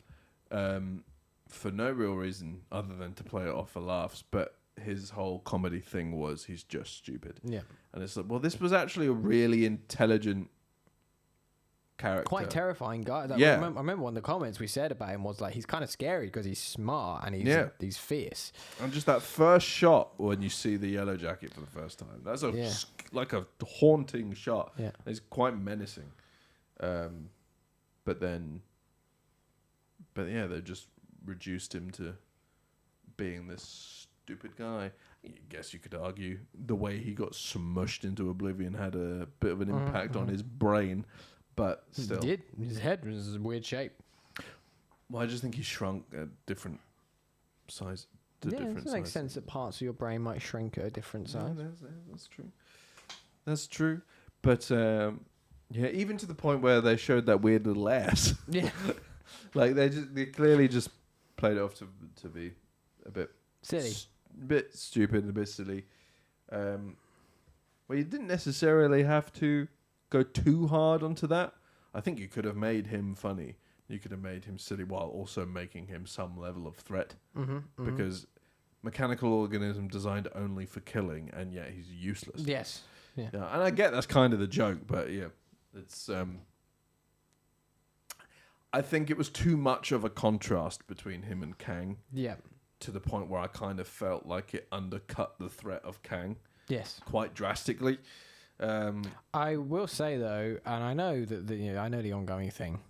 for no real reason other than to play it off for laughs. But his whole comedy thing was he's just stupid. Yeah. And it's like, well, this was actually a really intelligent character. Quite terrifying guy. Like, Yeah. I remember one of the comments we said about him was like, he's kind of scary because he's smart and he's fierce. And just that first shot when you see the yellow jacket for the first time, that's like a haunting shot. Yeah. It's quite menacing. But yeah, they just reduced him to being this stupid guy. I guess you could argue the way he got smushed into oblivion had a bit of an impact on his brain, but still. He did. His head was a weird shape. Well, I just think he shrunk at different size. Yeah, it makes sense that parts of your brain might shrink at a different size. Yeah, that's true. That's true. But yeah, even to the point where they showed that weird little ass. Yeah. Like they clearly just played it off to be a bit silly, a bit stupid, and a bit silly. Well, you didn't necessarily have to go too hard onto that. I think you could have made him funny. You could have made him silly while also making him some level of threat. Because mechanical organism designed only for killing, and yet he's useless. Yes. Yeah. And I get that's kind of the joke, but yeah, it's. I think it was too much of a contrast between him and Kang. Yeah. To the point where I kind of felt like it undercut the threat of Kang. Yes. Quite drastically. I will say though, and I know that I know the ongoing thing.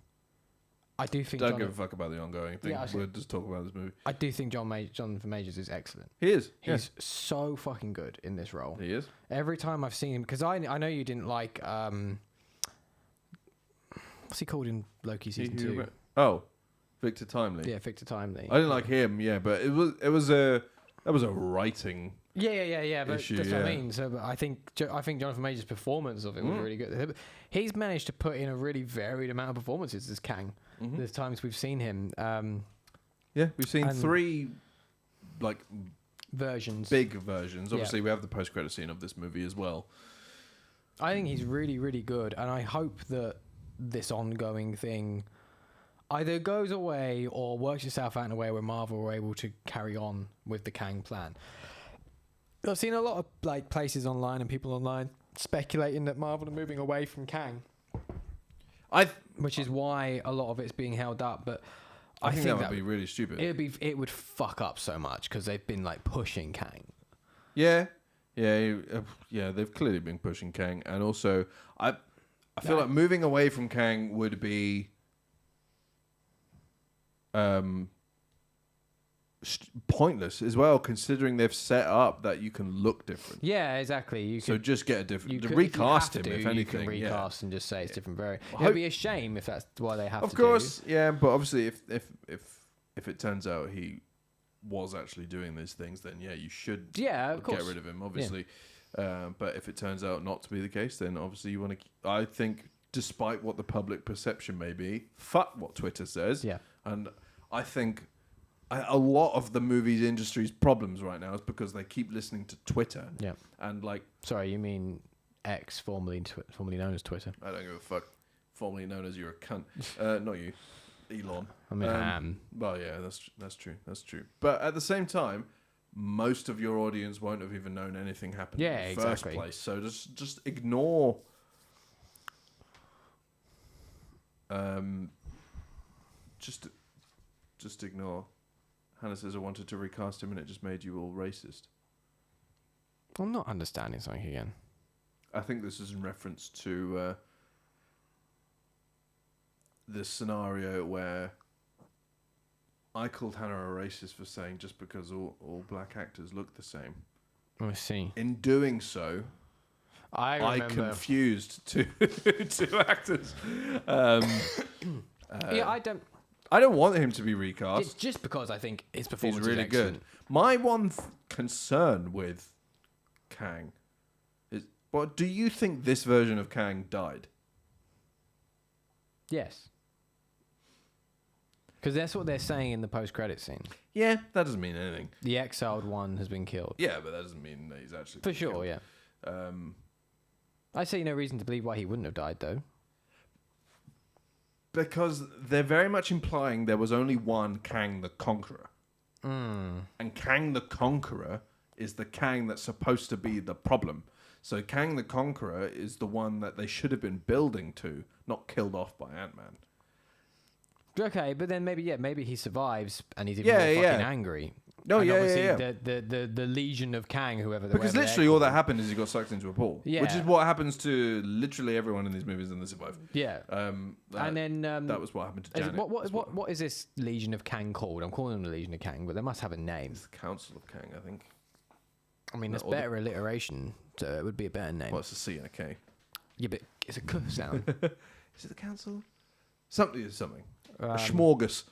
I do think. Don't give a fuck about the ongoing thing. Yeah, We'll just talk about this movie. I do think Jonathan Majors is excellent. He is. He's so fucking good in this role. He is. Every time I've seen him, because I know you didn't like what's he called in Loki season 2? Oh, Victor Timely. Yeah, Victor Timely. I didn't like him. Yeah, but that was a writing. Yeah. But issue, that's what I mean. So, but I think Jonathan Majors' performance of it was really good. He's managed to put in a really varied amount of performances as Kang. There's times we've seen him. Yeah, we've seen 3 like versions, big versions. Obviously, we have the post-credit scene of this movie as well. I think he's really, really good, and I hope that this ongoing thing either goes away or works itself out in a way where Marvel are able to carry on with the Kang plan. I've seen a lot of like places online and people online speculating that Marvel are moving away from Kang, which is why a lot of it's being held up. But I think that would be really stupid. It would fuck up so much because they've been like pushing Kang. Yeah. They've clearly been pushing Kang, and also I feel like moving away from Kang would be pointless as well, considering they've set up that you can look different. Yeah, exactly. Just get a different, recast him if anything. You can recast and just say it's different variant. It would be a shame if that's why they have to. Of course, yeah, but obviously, if it turns out he was actually doing these things, then yeah, you should of course. get rid of him, obviously. Yeah. But if it turns out not to be the case, then obviously you want to. I think, despite what the public perception may be, fuck what Twitter says. Yeah, and I think a lot of the movies industry's problems right now is because they keep listening to Twitter. Yeah, and like, sorry, you mean X, formerly known as Twitter? I don't give a fuck. Formerly known as you're a cunt. Not you, Elon. I mean, well, yeah, that's true. That's true. But at the same time, most of your audience won't have even known anything happened in the first place. So just ignore. Just ignore. Hannah says I wanted to recast him and it just made you all racist. I'm not understanding something again. I think this is in reference to this scenario where I called Hannah a racist for saying just because all black actors look the same. I see. In doing so, I confused two actors. I don't want him to be recast. It's just because I think his performance is really good. My one concern with Kang is, do you think this version of Kang died? Yes. Because that's what they're saying in the post-credit scene. Yeah, that doesn't mean anything. The exiled one has been killed. Yeah, but that doesn't mean that he's actually for sure. killed. Yeah. I see no reason to believe why he wouldn't have died, though. because they're very much implying there was only one Kang the Conqueror. And Kang the Conqueror is the Kang that's supposed to be the problem. So Kang the Conqueror is the one that they should have been building to, not killed off by Ant-Man. Okay, but then maybe he survives and he's even more fucking angry. No, and yeah. The Legion of Kang, whoever. Because literally all that happened is he got sucked into a pool. Yeah. Which is what happens to literally everyone in these movies and they survive. Yeah. And then that was what happened to Janet. What is this Legion of Kang called? I'm calling them the Legion of Kang, but they must have a name. It's the Council of Kang, I think. I mean, that's better alliteration, so it would be a better name. Well, it's a C and a K. Yeah, but it's a K sound. Is it the Council? Something. A smorgas.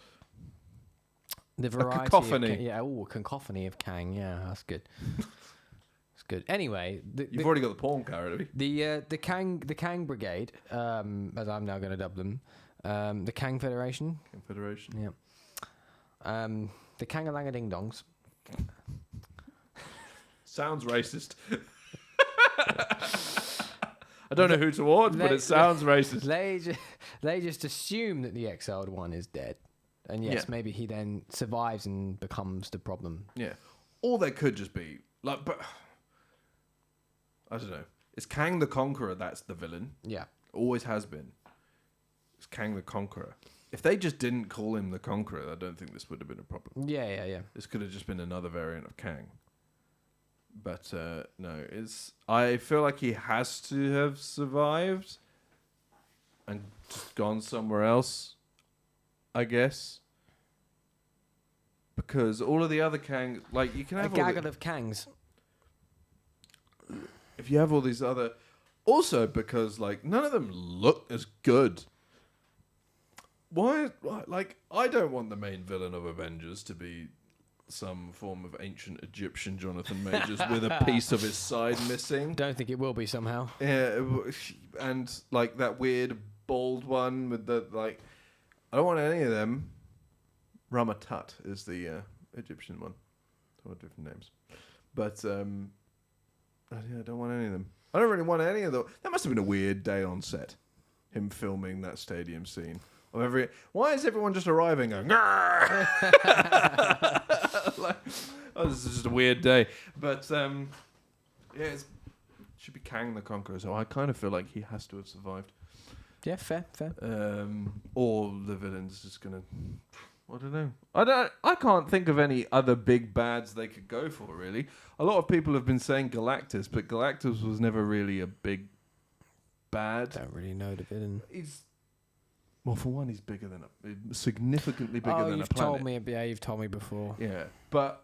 The variety. A cacophony. A cacophony of Kang. Yeah, that's good. That's good. Anyway, you've already got the porn card, have you? The Kang Brigade, as I'm now going to dub them, the Kang Federation. Confederation. Yeah. The Kang-a-lang-a Ding Dongs. Sounds racist. I don't know who towards, but it sounds racist. They just assume that the exiled one is dead. And yes, maybe he then survives and becomes the problem. Yeah. Or they could just be like, but I don't know. It's Kang the Conqueror that's the villain. Yeah. Always has been. It's Kang the Conqueror. If they just didn't call him the Conqueror, I don't think this would have been a problem. Yeah. This could have just been another variant of Kang. But no, I feel like he has to have survived and just gone somewhere else, I guess. Because all of the other Kang, like you can have a gaggle of Kangs. If you have all these other, also because like none of them look as good. Why? Like I don't want the main villain of Avengers to be some form of ancient Egyptian Jonathan Majors with a piece of his side missing. Don't think it will be somehow. Yeah, and like that weird bald one with the like. I don't want any of them. Ramatut is the Egyptian one. All different names, but I don't want any of them. I don't really want any of them. That must have been a weird day on set. Him filming that stadium scene. Why is everyone just arriving going? Like, this is just a weird day. But it should be Kang the Conqueror. So I kind of feel like he has to have survived. Yeah, fair. Or the villain's just gonna. I don't know. I can't think of any other big bads they could go for. Really, a lot of people have been saying Galactus, but Galactus was never really a big bad. Don't really know the villain. Well, for one, he's significantly bigger than a planet. You've told me before. Yeah, but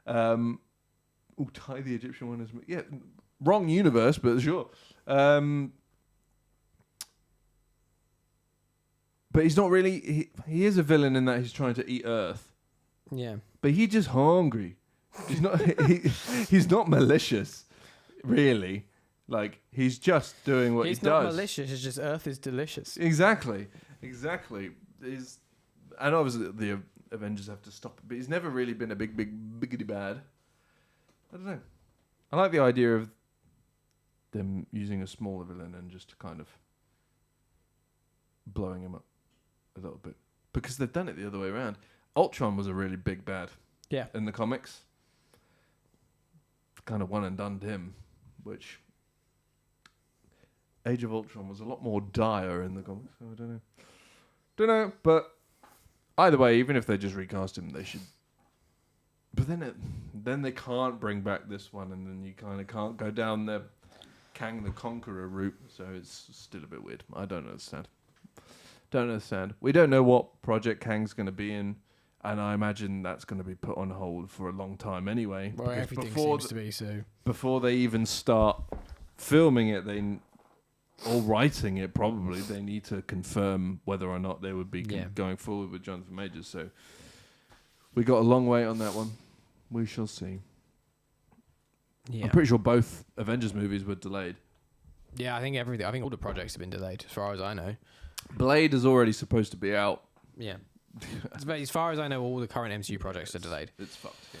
Ty the Egyptian one is wrong universe, but sure. But he's not really. He is a villain in that he's trying to eat Earth. Yeah, but he's just hungry. He's not. He's not malicious, really. Like, he's just doing what he does. He's not malicious, it's just Earth is delicious. Exactly. And obviously the Avengers have to stop it, but he's never really been a biggity bad. I don't know. I like the idea of them using a smaller villain and just kind of blowing him up a little bit. Because they've done it the other way around. Ultron was a really big bad in the comics. Kind of one and done him, which... Age of Ultron was a lot more dire in the comics, so I don't know. But either way, even if they just recast him, they should. But then they can't bring back this one, and then you kind of can't go down the Kang the Conqueror route, so it's still a bit weird. I don't understand. We don't know what project Kang's going to be in, and I imagine that's going to be put on hold for a long time anyway. Well, everything seems to be so. Before they even start filming it, or writing it, probably, they need to confirm whether or not they would be going forward with Jonathan Majors. So we got a long way on that one. We shall see. Yeah. I'm pretty sure both Avengers movies were delayed. Yeah, I think everything. I think all the projects have been delayed, as far as I know. Blade is already supposed to be out. Yeah. As far as I know, all the current MCU projects are delayed. It's fucked. Yeah.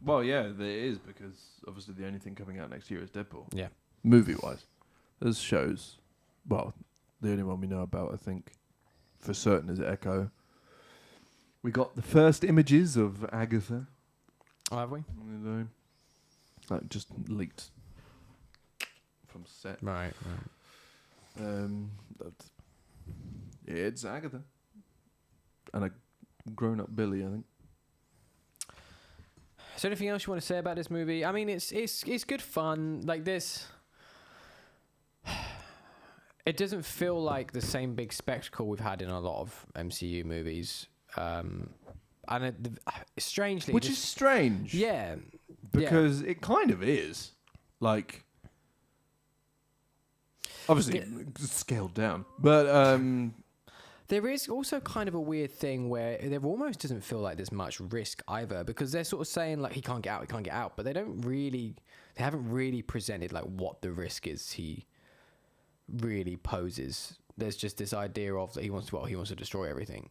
Well, yeah, there is, because obviously the only thing coming out next year is Deadpool. Yeah. Movie-wise. There's shows. Well, the only one we know about, I think, for certain, is Echo. We got the first images of Agatha. Oh, have we? Like just leaked from set. Right. Yeah, it's Agatha and a grown-up Billy, I think. Is there anything else you want to say about this movie? I mean, it's good fun. Like this, it doesn't feel like the same big spectacle we've had in a lot of MCU movies. And strangely, Which is strange. Yeah. Because it kind of is. Like, obviously, scaled down. But, there is also kind of a weird thing where there almost doesn't feel like there's much risk either, because they're sort of saying, like, he can't get out, but they haven't really presented, like, what the risk is he really poses. There's just this idea of that he wants to destroy everything.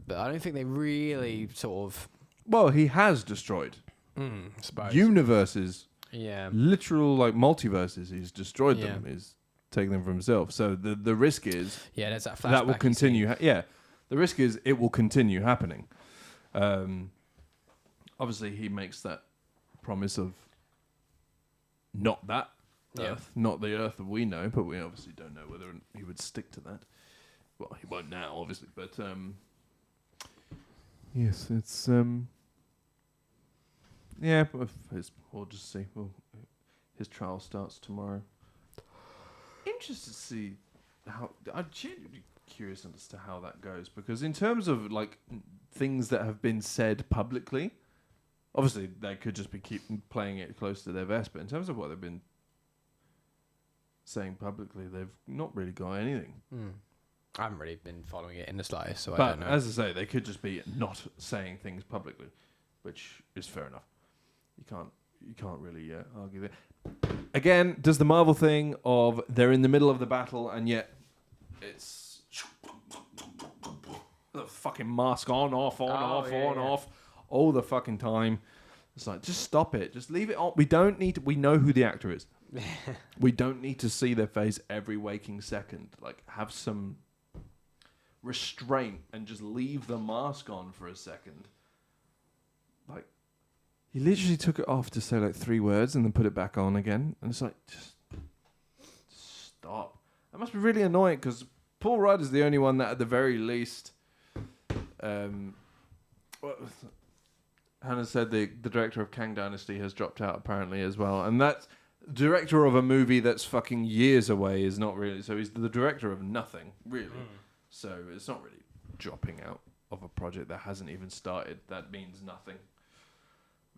But I don't think they really sort of... Well, he has destroyed suppose. universes. Yeah. Literal, like, multiverses. He's destroyed them. He's taken them for himself. So the risk is... Yeah, there's that flashback. That will continue. The risk is it will continue happening. Obviously, he makes that promise of not that Earth, not the Earth that we know, but we obviously don't know whether he would stick to that. Well, he won't now, obviously, but... Yes, it's yeah, but we'll just see. His trial starts tomorrow. Interested to see how. I'm genuinely curious as to how that goes, because in terms of like things that have been said publicly, obviously they could just be keep playing it close to their vest. But in terms of what they've been saying publicly, they've not really got anything. I haven't really been following it in the slightest, so but I don't know. As I say, they could just be not saying things publicly, which is fair enough. You can't really argue that. Again, does the Marvel thing of they're in the middle of the battle and yet it's the fucking mask on, off, off all the fucking time. It's like, just stop it. Just leave it on. We know who the actor is. We don't need to see their face every waking second. Like, have some restraint and just leave the mask on for a second. Like, he literally took it off to say like 3 words and then put it back on again. And it's like, just stop. That must be really annoying, because Paul Rudd is the only one that at the very least... Hannah said the director of Kang Dynasty has dropped out apparently as well. And that's... Director of a movie that's fucking years away is not really... So he's the director of nothing, really. So it's not really dropping out of a project that hasn't even started. That means nothing.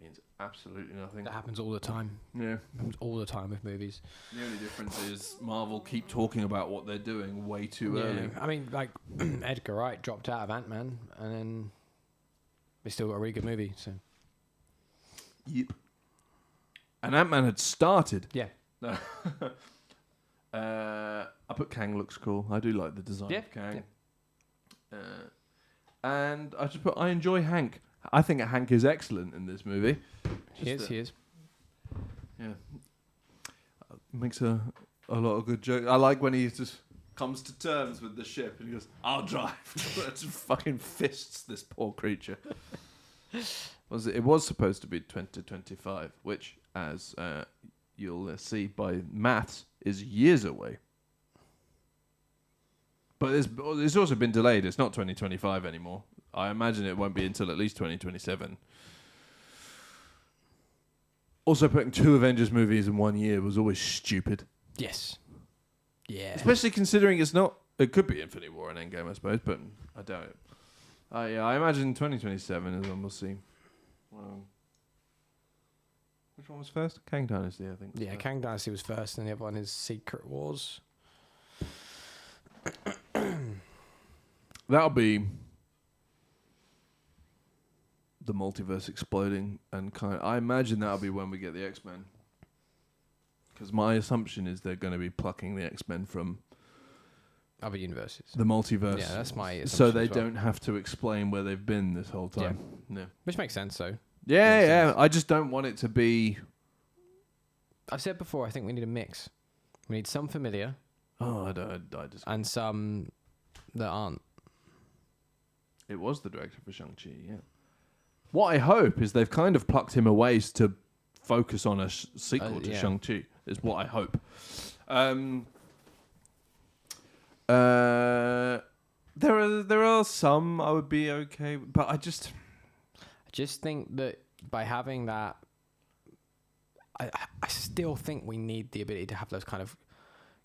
Means absolutely nothing. That happens all the time. Yeah. Happens all the time with movies. The only difference is Marvel keep talking about what they're doing way too early. I mean, like, Edgar Wright dropped out of Ant-Man, and then we still got a really good movie, so... Yep. And Ant-Man had started. Yeah. I put Kang looks cool. I do like the design of Kang. Yeah. And I just put I enjoy Hank. I think Hank is excellent in this movie. He is. Yeah. Makes a lot of good jokes. I like when he just comes to terms with the ship and he goes, I'll drive. Just fucking fists this poor creature. It was supposed to be 2025, which, as you'll see by maths, is years away. But it's also been delayed. It's not 2025 anymore. I imagine it won't be until at least 2027. Also, putting 2 Avengers movies in 1 year was always stupid. Yes. Yeah. Especially considering it's not... It could be Infinity War and Endgame, I suppose, but I doubt it. Yeah, I imagine 2027 is when we'll see. Which one was first? Kang Dynasty, I think. Yeah, Kang Dynasty was first, and the other one is Secret Wars. That'll be the multiverse exploding, and I imagine that'll be when we get the X-Men. Because my assumption is they're going to be plucking the X-Men from other universes. The multiverse. Yeah, that's my assumption. So they don't have to explain where they've been this whole time. Yeah. Which makes sense, though. Yeah. Sense. I just don't want it to be... I've said before, I think we need a mix. We need some familiar, Oh, I just. and some that aren't. It was the director for Shang-Chi, yeah. What I hope is they've kind of plucked him away to focus on a sequel to Shang-Chi, is what I hope. There are some I would be okay with, but I just think that by having that, I still think we need the ability to have those kind of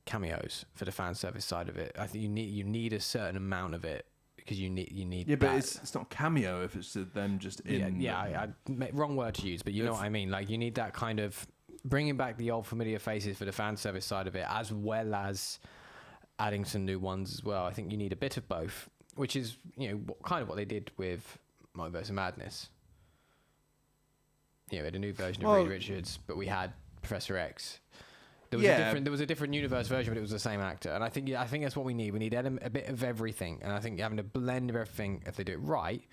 cameos for the fan service side of it. I think you need a certain amount of it because you need. Yeah, but it's not cameo if it's them just in. I wrong word to use, but you know what I mean. Like you need that kind of bringing back the old familiar faces for the fan service side of it, as well as adding some new ones as well. I think you need a bit of both, which is kind of what they did with Multiverse of Madness. We had a new version of Reed Richards, but we had Professor X. There was a different universe version, but it was the same actor. And I think that's what we need. We need a bit of everything. And I think having a blend of everything, if they do it right,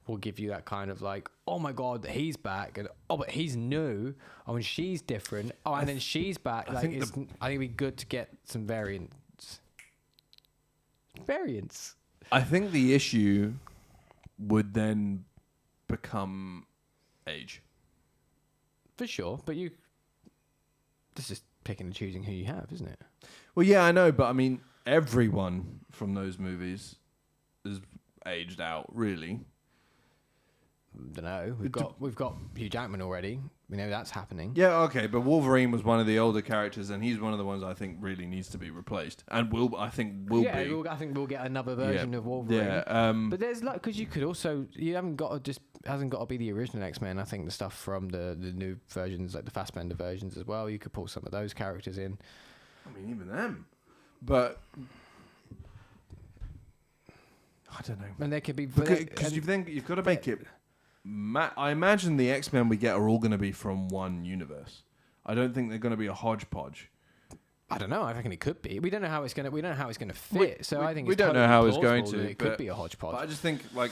will give you that kind of like, oh my God, he's back, and oh, but he's new. Oh, and she's different. Oh, and then she's back. I think it'd be good to get some variants. I think the issue would then become age. For sure, but this is picking and choosing who you have, isn't it? Well, yeah, I know, but I mean, everyone from those movies is aged out, really. Don't know. We've got Hugh Jackman already. We know that's happening. Yeah, okay, but Wolverine was one of the older characters, and he's one of the ones I think really needs to be replaced, and I think will be. I think we'll get another version of Wolverine. Yeah, but there's because you could also hasn't got to be the original X-Men. I think the stuff from the new versions, like the Fassbender versions as well, you could pull some of those characters in. I mean, even them, but I don't know. And there could be because you've got to make it. I imagine the X-Men we get are all going to be from one universe. I don't think they're going to be a hodgepodge. I don't know. I reckon it could be. We don't know how it's going to. We don't know how it's going to fit. I think we don't know how it's going to. It could be a hodgepodge. But I just think like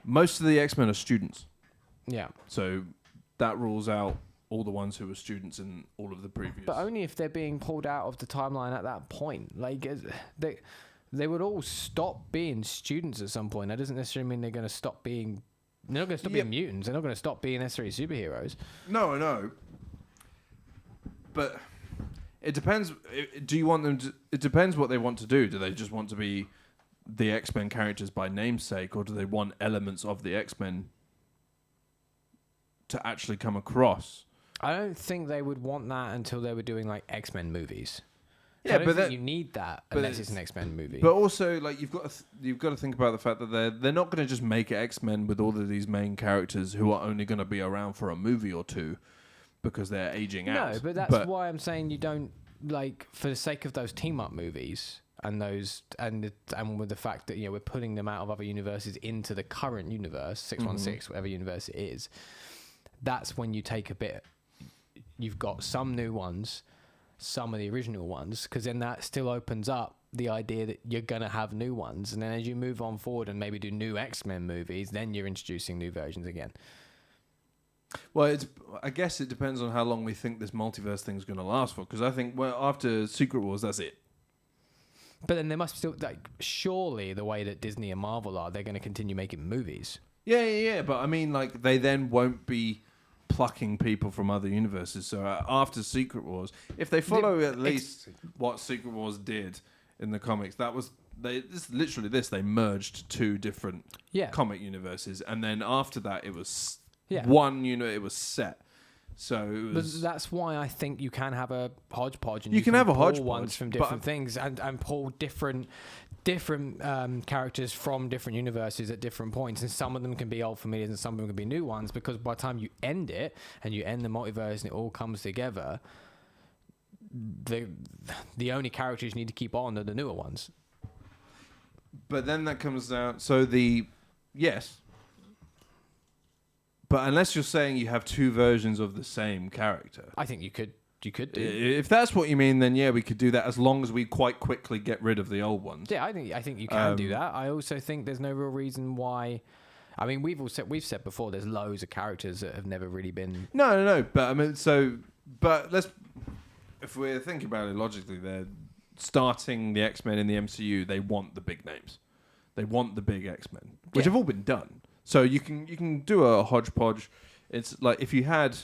most of the X-Men are students. Yeah. So that rules out all the ones who were students in all of the previous. But only if they're being pulled out of the timeline at that point. Like they would all stop being students at some point. That doesn't necessarily mean they're going to stop being. They're not going to stop being mutants. They're not going to stop being necessarily superheroes. No, I know. But it depends. Do you want them to... It depends what they want to do. Do they just want to be the X-Men characters by namesake, or do they want elements of the X-Men to actually come across? I don't think they would want that until they were doing like X-Men movies. Yeah, I don't think you need that unless it's an X-Men movie. But also, like you've got to think about the fact that they're not going to just make X-Men with all of these main characters who are only going to be around for a movie or two because they're aging out. No, but that's why I'm saying you don't like for the sake of those team-up movies and those and with the fact that we're putting them out of other universes into the current universe 616 whatever universe it is. That's when you take a bit. You've got some new ones. Some of the original ones, because then that still opens up the idea that you're going to have new ones. And then as you move on forward and maybe do new X-Men movies, then you're introducing new versions again. Well, I guess it depends on how long we think this multiverse thing's going to last for, because I think after Secret Wars, that's it. But then there must still, surely the way that Disney and Marvel are, they're going to continue making movies. Yeah. But I mean, like, they then won't be plucking people from other universes. So after Secret Wars, if they follow at least what Secret Wars did in the comics, they merged two different comic universes, and then after that it was one unit. It was set. So but that's why I think you can have a hodgepodge, and you can have a hodgepodge ones from different things, and pull different characters from different universes at different points, and some of them can be old familiars and some of them can be new ones, because by the time you end it and you end the multiverse and it all comes together, the only characters you need to keep on are the newer ones. But then that comes down, but unless you're saying you have two versions of the same character, I think you could do. If that's what you mean, then we could do that as long as we quite quickly get rid of the old ones. Yeah, I think you can do that. I also think there's no real reason why. I mean, we've said before, there's loads of characters that have never really been. No. But I mean, if we're thinking about it logically, starting the X-Men in the MCU, they want the big names. They want the big X-Men, which Yeah. have all been done. So you can do a hodgepodge. It's like if you had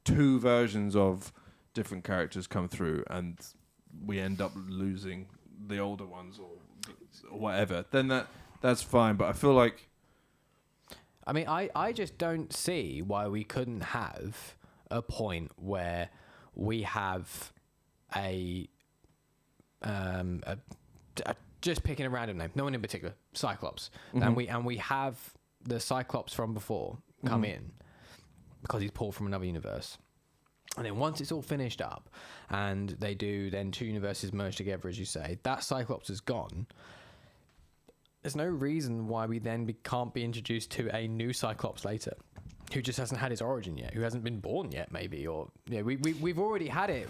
2 versions of different characters come through and we end up losing the older ones or whatever, then that's fine. But I feel like... I mean, I just don't see why we couldn't have a point where we have just picking a random name, no one in particular, Cyclops, and we have the Cyclops from before come in because he's pulled from another universe. And then once it's all finished up and they do then 2 universes merge together, as you say, that Cyclops is gone. There's no reason why we then can't be introduced to a new Cyclops later, who just hasn't had his origin yet, who hasn't been born yet, maybe, or we've already had it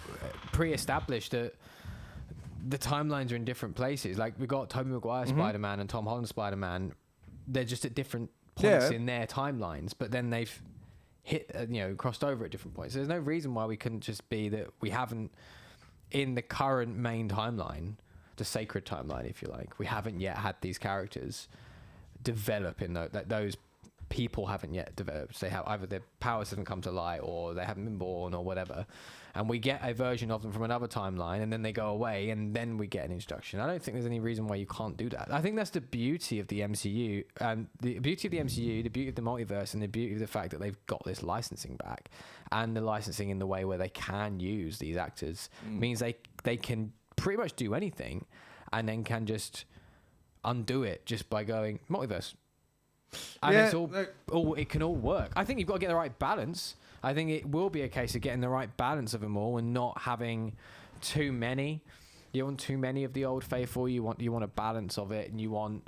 pre-established that the timelines are in different places. Like we got Tobey Maguire Spider-Man and Tom Holland Spider-Man. They're just at different points in their timelines, but then they've hit, crossed over at different points. So there's no reason why we couldn't just be that we haven't in the current main timeline. The sacred timeline, if you like. We haven't yet had these characters develop in those people haven't yet developed. They have either their powers haven't come to light or they haven't been born or whatever. And we get a version of them from another timeline and then they go away and then we get an introduction. I don't think there's any reason why you can't do that. I think that's the beauty of the MCU and the beauty of the MCU, the beauty of the multiverse and the beauty of the fact that they've got this licensing back and the licensing in the way where they can use these actors means they can pretty much do anything and then can just undo it just by going multiverse. And it's it can all work. I think you've got to get the right balance. I think it will be a case of getting the right balance of them all and not having too many. You want too many of the old faithful. You want a balance of it, and you want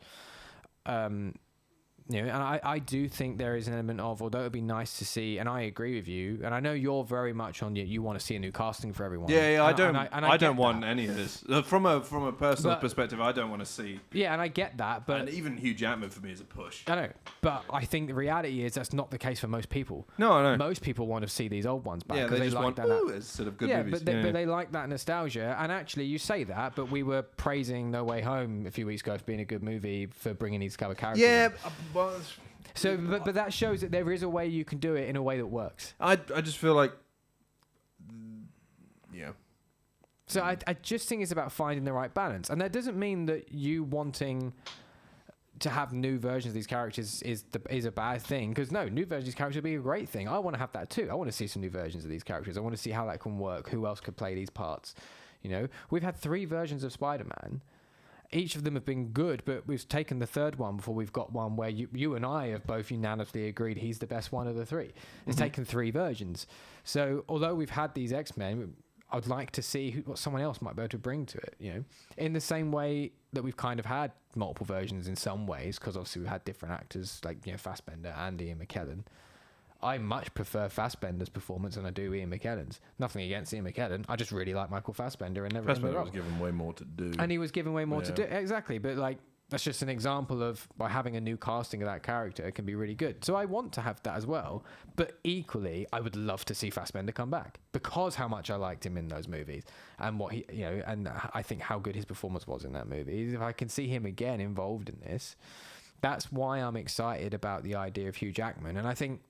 and I do think there is an element of, although it would be nice to see, and I agree with you, and I know you're very much on you want to see a new casting for everyone. Yeah, I don't want that. any of this. From a personal perspective, I don't want to see. Yeah, and I get that, but and even Hugh Jackman for me is a push. I know, but I think the reality is that's not the case for most people. No, I know. Most people want to see these old ones back. Yeah, they just like want that. instead of good yeah, movies. But they like that nostalgia. And actually, you say that, but we were praising No Way Home a few weeks ago for being a good movie for bringing these kind of characters. Yeah, in. So, but that shows that there is a way you can do it in a way that works. I just feel like, yeah. So I just think it's about finding the right balance, and that doesn't mean that you wanting to have new versions of these characters is a bad thing. Because no, new versions of these characters would be a great thing. I want to have that too. I want to see some new versions of these characters. I want to see how that can work. Who else could play these parts? We've had 3 versions of Spider-Man. Each of them have been good, but we've taken the third one before we've got one where you and I have both unanimously agreed he's the best one of the 3. It's taken 3 versions. So although we've had these X-Men, I'd like to see what someone else might be able to bring to it, in the same way that we've kind of had multiple versions in some ways, because obviously we've had different actors like, Fassbender and Ian McKellen. I much prefer Fassbender's performance than I do Ian McKellen's. Nothing against Ian McKellen. I just really like Michael Fassbender and never. Fassbender was given way more to do. And he was given way more to do. Exactly. But that's just an example of by having a new casting of that character, it can be really good. So I want to have that as well. But equally, I would love to see Fassbender come back because how much I liked him in those movies and what he, and I think how good his performance was in that movie. If I can see him again involved in this, that's why I'm excited about the idea of Hugh Jackman. And I think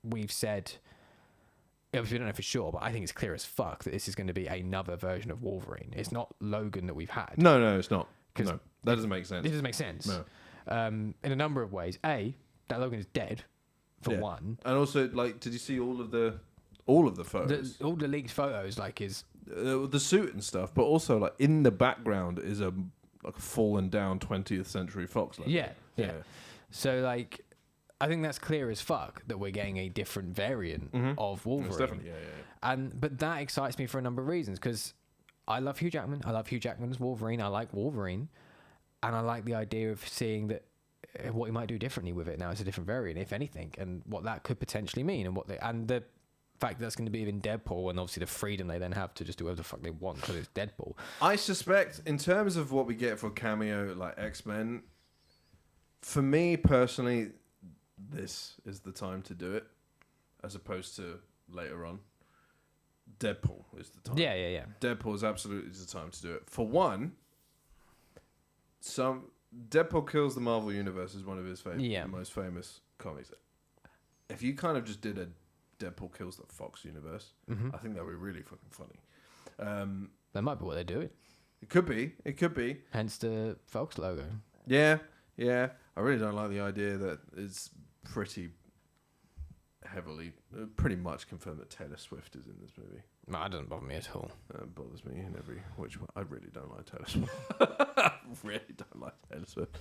we've said, obviously we don't know for sure, but I think it's clear as fuck that this is going to be another version of Wolverine. It's not Logan that we've had. No, it's not. No, that doesn't make sense. It doesn't make sense. No. In a number of ways. A, that Logan is dead, for one. And also, did you see all of the photos? All the leaked photos, is the suit and stuff, but also in the background is a fallen down 20th Century Fox logo. Yeah. So I think that's clear as fuck that we're getting a different variant of Wolverine. It's definitely, But that excites me for a number of reasons, because I love Hugh Jackman. I love Hugh Jackman's Wolverine. I like Wolverine. And I like the idea of seeing that what he might do differently with it now. It's a different variant, if anything, and what that could potentially mean, and the fact that that's going to be in Deadpool, and obviously the freedom they then have to just do whatever the fuck they want because it's Deadpool. I suspect, in terms of what we get for cameo like X-Men, for me personally, this is the time to do it, as opposed to later on. Deadpool is the time. Yeah. Deadpool is absolutely the time to do it. For one, Deadpool Kills the Marvel Universe is one of his most famous comics. If you kind of just did a Deadpool Kills the Fox Universe, I think that would be really fucking funny. That might be what they're doing. It could be. Hence the Fox logo. Yeah. I really don't like the idea that it's pretty much confirmed that Taylor Swift is in this movie. No, that doesn't bother me at all. It bothers me in every which way. I really don't like Taylor Swift. I really don't like Taylor Swift.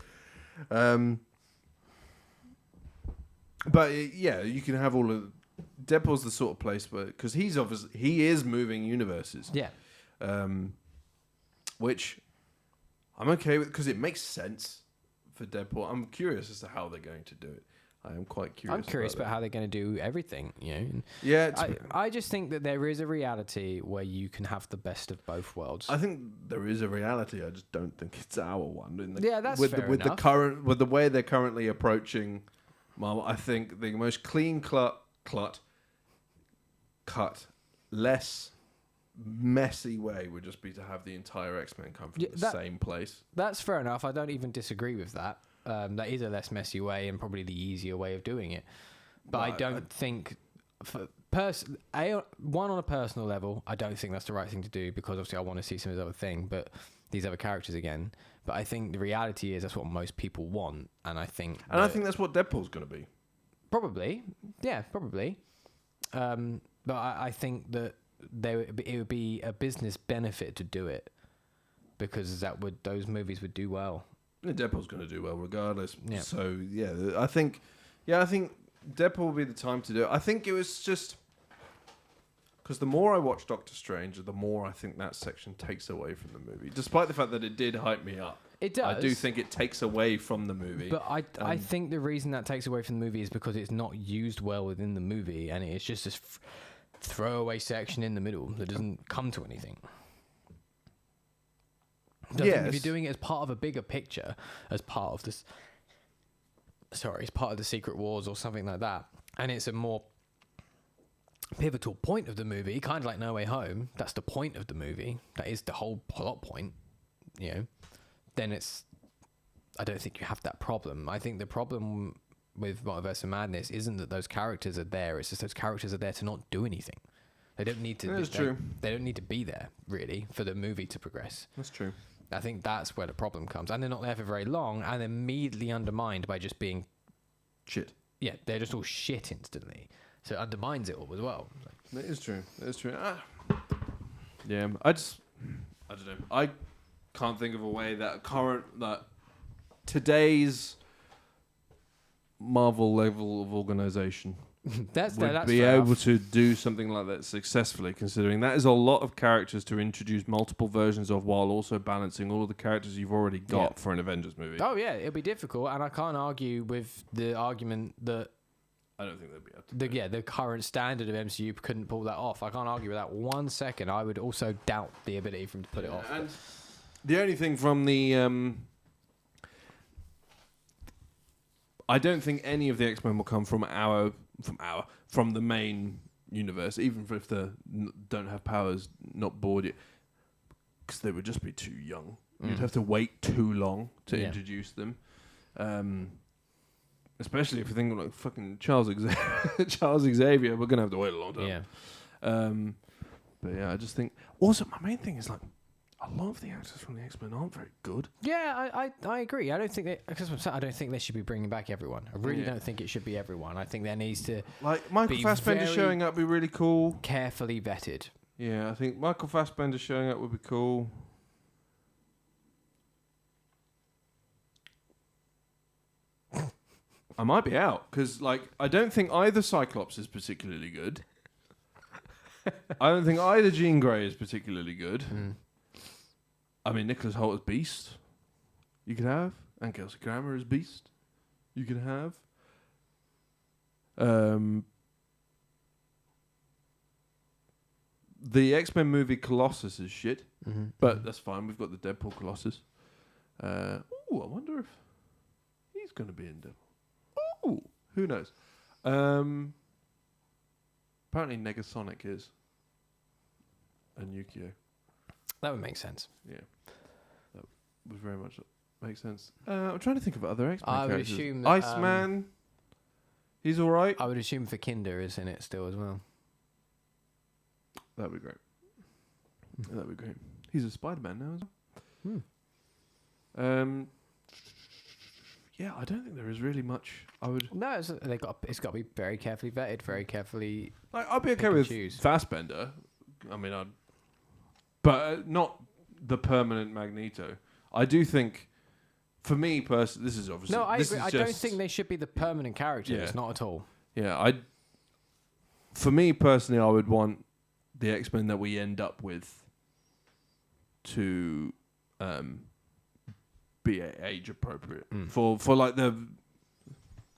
But yeah, you can have all of... Deadpool's the sort of place where... Because he is moving universes. Yeah. Which I'm okay with because it makes sense for Deadpool. I'm curious as to how they're going to do it. I am quite curious. I'm curious about how they're going to do everything, you know. Yeah, I just think that there is a reality where you can have the best of both worlds. I think there is a reality. I just don't think it's our one. That's with fair with enough. the way they're currently approaching Marvel. I think the most clean cut, less messy way would just be to have the entire X-Men come from the same place. That's fair enough. I don't even disagree with that. That is a less messy way and probably the easier way of doing it. But I don't think, on a personal level, I don't think that's the right thing to do because obviously I want to see some of this other thing, but these other characters again. But I think the reality is that's what most people want, and I think that's what Deadpool's going to be. Probably. But I think that it would be a business benefit to do it because those movies would do well. Deadpool's going to do well regardless. Yeah. So I think Deadpool will be the time to do it. I think it was just because the more I watch Doctor Strange, the more I think that section takes away from the movie. Despite the fact that it did hype me up, it does. I do think it takes away from the movie. But I think the reason that takes away from the movie is because it's not used well within the movie, and it's just this throwaway section in the middle that doesn't come to anything. If you're doing it as part of a bigger picture, as part of this, as part of the Secret Wars or something like that, and it's a more pivotal point of the movie, kind of like No Way Home. That's the point of the movie. That is the whole plot point. You know, then I don't think you have that problem. I think the problem with Multiverse of Madness isn't that those characters are there. It's just those characters are there to not do anything. They don't need to. That's true. They don't need to be there really for the movie to progress. That's true. I think that's where the problem comes, and they're not there for very long, and they're immediately undermined by just being shit. Yeah, they're just all shit instantly, so it undermines it all as well. That is true. Yeah, I don't know. I can't think of a way that today's Marvel level of organization that's be able to do something like that successfully, considering that is a lot of characters to introduce multiple versions of while also balancing all of the characters you've already got for an Avengers movie. Oh yeah, it'll be difficult, and I can't argue with the argument that I don't think they'll be able to. The current standard of MCU couldn't pull that off. I can't argue with that 1 second. I would also doubt the ability for them to put it off. And the only thing from the I don't think any of the X-Men will come from the main universe, even if they don't have powers, not bored yet, because they would just be too young. You'd have to wait too long to introduce them, especially if you think like fucking Charles Xavier. We're gonna have to wait a long time. Yeah. But yeah, I just think. Also, my main thing is like, a lot of the actors from the X-Men aren't very good. Yeah, I agree. I don't think I don't think they should be bringing back everyone. I really don't think it should be everyone. I think there needs to like Michael Fassbender showing up would be really cool. Carefully vetted. Yeah, I think Michael Fassbender showing up would be cool. I might be out because like I don't think either Cyclops is particularly good. I don't think either Jean Grey is particularly good. I mean, Nicholas Hoult as Beast, you could have, and Kelsey Grammer as Beast, you could have. The X-Men movie Colossus is shit, but that's fine. We've got the Deadpool Colossus. I wonder if he's going to be in Deadpool. Ooh, who knows? Apparently Negasonic is. and Yukio. That would make sense. Yeah, that would very much make sense. I'm trying to think of other X-Men I would characters. assume that, Iceman, he's all right. I would assume for Kinder is in it still as well. That'd be great. That'd be great. He's a Spider-Man now as well. Yeah, I don't think there is really much. I would. No, it's got to be very carefully vetted, very carefully. Like, I'd be okay and with choose. Fassbender. I mean, but not the permanent Magneto. I do think, for me personally, this is obviously. No, I this agree. is I just, don't think they should be the permanent characters. Yeah. Not at all. Yeah, for me personally, I would want the X-Men that we end up with to be age appropriate for like the,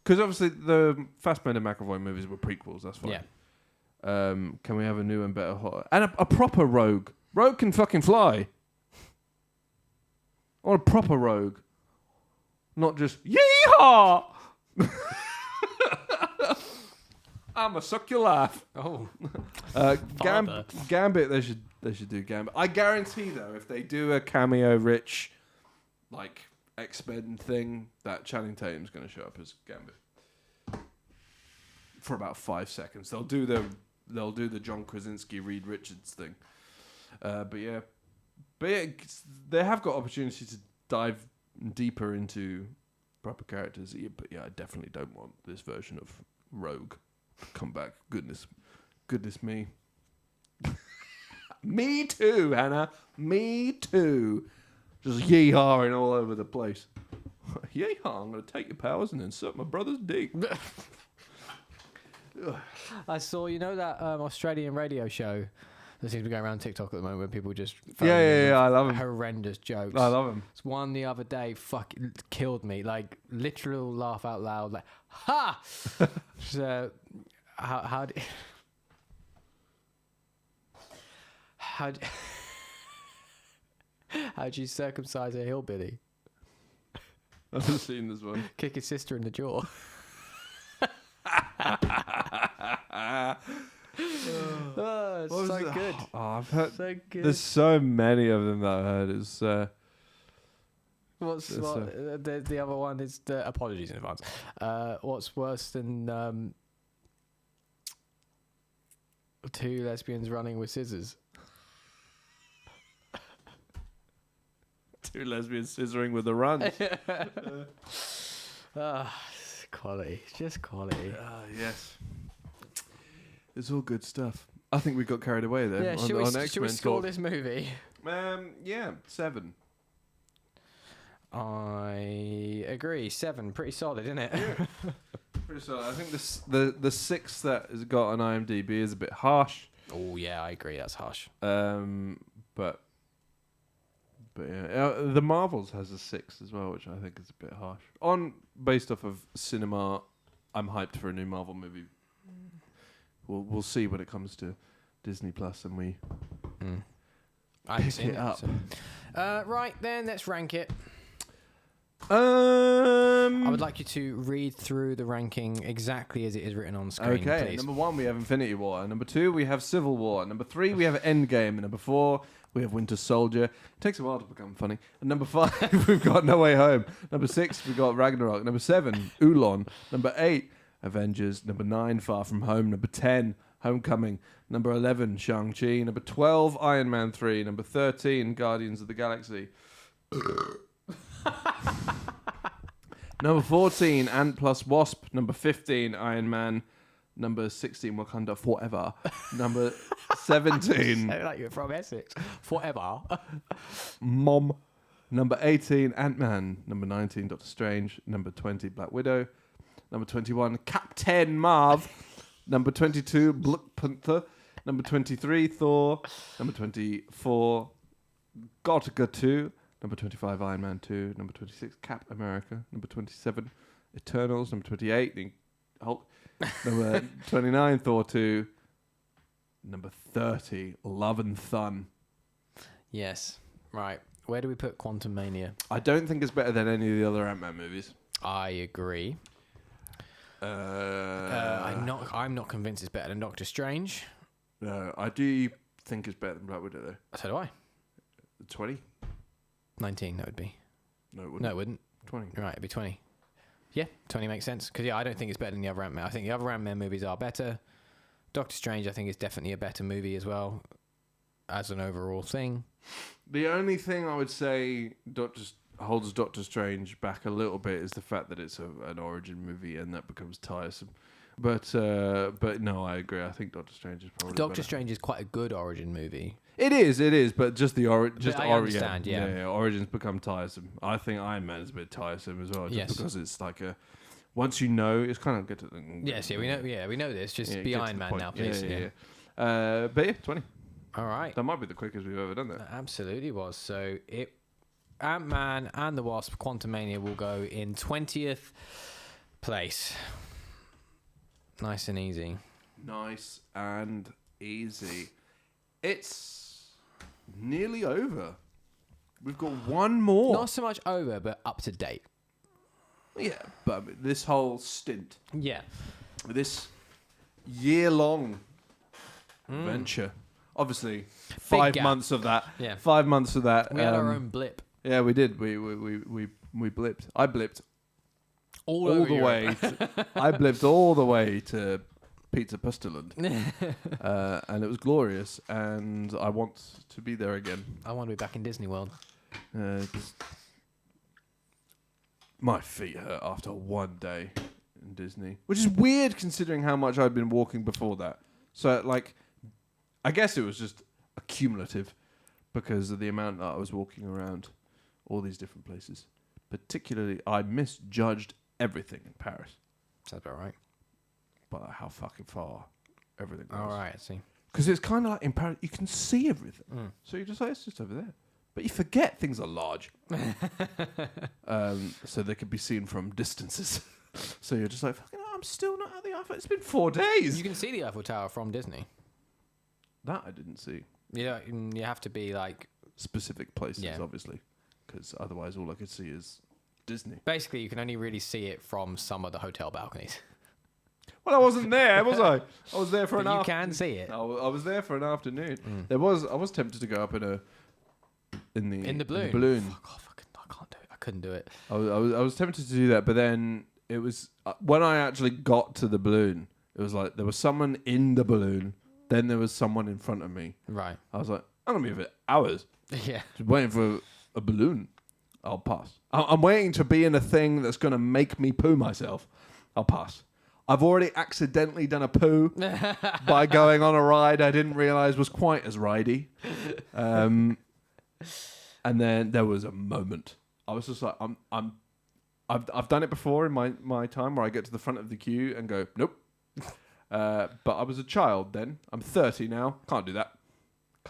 because obviously the Fassbender McAvoy movies were prequels. That's fine. Yeah. Can we have a new and better and a proper Rogue? Rogue can fucking fly. I want a proper Rogue, not just yeehaw. I'ma suck your life. Oh. Gambit. They should do Gambit. I guarantee though, if they do a cameo rich, like X-Men thing, that Channing Tatum's going to show up as Gambit for about 5 seconds. They'll do the John Krasinski, Reed Richards thing. But yeah, they have got opportunity to dive deeper into proper characters. Yeah, but yeah, I definitely don't want this version of Rogue to come back. Goodness me. Me too, Hannah. Me too. Just yeehawing all over the place. Yeehaw, I'm going to take your powers and then suck my brother's dick. I saw, that Australian radio show that seems to be going around TikTok at the moment where people just Yeah, I love him. horrendous jokes. I love him. It's one the other day, it killed me. Like, literal laugh out loud. Like, ha! So, how do how'd you circumcise a hillbilly? I haven't seen this one. Kick his sister in the jaw. Oh, it's so good. Oh, I've heard. So good. There's so many of them that I heard. It's the other one is the apologies in advance. What's worse than two lesbians running with scissors? two lesbians scissoring with a run. Quality, just quality. Yes. It's all good stuff. I think we got carried away there. Yeah, should we score this movie? Yeah, 7. I agree. 7, pretty solid, isn't it? Yeah. Pretty solid. I think the 6 that has got on IMDb is a bit harsh. Oh yeah, I agree. That's harsh. But yeah, the Marvels has a 6 as well, which I think is a bit harsh. Based off of cinema, I'm hyped for a new Marvel movie. We'll see when it comes to Disney Plus and we pick it up. So. Right then, let's rank it. I I would like you to read through the ranking exactly as it is written on screen, Okay, please. number 1 we have Infinity War. Number 2 we have Civil War. Number 3 we have Endgame. Number 4 we have Winter Soldier. It takes a while to become funny. And number 5 we've got No Way Home. Number 6 we've got Ragnarok. Number 7 Ulon. Number 8 Avengers. Number 9 Far From Home. Number 10 Homecoming. Number 11 Shang-Chi. Number 12 Iron Man 3. Number 13 Guardians of the Galaxy. Number 14 Ant plus Wasp. Number 15 Iron Man. Number 16 Wakanda Forever. Number 17 Like you're from Essex. Forever. Mom. Number 18 Ant-Man. Number 19 Doctor Strange. Number 20 Black Widow. Number 21 Captain Marv. Number 22 Black Panther. Number 23 Thor. Number 24 Gothica 2. Number 25 Iron Man 2. Number 26 Cap America. Number 27 Eternals. Number 28 the Hulk. Number 29 Thor 2. Number 30 Love and Thun. Yes. Right. Where do we put Quantumania? I don't think it's better than any of the other Ant-Man movies. I agree. I'm not convinced it's better than Doctor Strange. No, I do think it's better than Black Widow though. So do I. 20? 19, that would be. No, it wouldn't. No, it wouldn't. 20. Right, it'd be 20. Yeah, 20 makes sense. Because, I don't think it's better than the other Ant-Man. I think the other Ant-Man movies are better. Doctor Strange, I think, is definitely a better movie as well, as an overall thing. The only thing I would say holds Doctor Strange back a little bit is the fact that it's an origin movie and that becomes tiresome. But no, I agree. I think Doctor Strange is probably Doctor better. Strange is quite a good origin movie. It is, but just the I understand, yeah. origins become tiresome. I think Iron Man is a bit tiresome as well, just Yes. because it's like once you know, it's kind of good to. Yes, we know this. Just be get to Iron the Man point. now, please. Yeah. But yeah, 20. All right. That might be the quickest we've ever done that. That absolutely was. So Ant-Man and the Wasp, Quantumania will go in 20th place. Nice and easy. Nice and easy. It's nearly over. We've got one more. Not so much over, but up to date. Yeah, but this whole stint, Yeah. this year-long venture, obviously, Big 5 gap. months of that. Yeah. 5 months of that. We had our own blip. Yeah, we did. We blipped. I blipped All all over the Europe. way. I blipped all the way to Pizza Pusterland, and it was glorious. And I want to be there again. I want to be back in Disney World. 'Cause my feet hurt after one day in Disney, which is weird considering how much I'd been walking before that. So, I guess it was just accumulative because of the amount that I was walking around all these different places. Particularly, I misjudged everything in Paris. Sounds about right. But how fucking far everything was. All right, I see. Because it's kind of like in Paris, you can see everything. Mm. So you're just like, it's just over there. But you forget things are large. So they could be seen from distances. So you're just like, fucking hell, I'm still not at the Eiffel. It's been 4 days. You can see the Eiffel Tower from Disney. That I didn't see. You have to be like... Specific places, Yeah. obviously. Because otherwise all I could see is Disney. Basically, you can only really see it from some of the hotel balconies. Well, I wasn't there, was I? I was there for But an you afternoon. can see it. I was there for an afternoon. Mm. I was tempted to go up in the balloon. Fuck, I can't do it. I couldn't do it. I was tempted to do that, but then it was when I actually got to the balloon. It was like there was someone in the balloon, then there was someone in front of me. Right. I was like, I'm gonna be here for hours, Yeah. just waiting for a balloon. I'll pass. I'm waiting to be in a thing that's gonna make me poo myself. I'll pass. I've already accidentally done a poo by going on a ride I didn't realise was quite as ridey. And then there was a moment. I was just like, I've done it before in my time where I get to the front of the queue and go, nope. But I was a child then. I'm 30 now. Can't do that.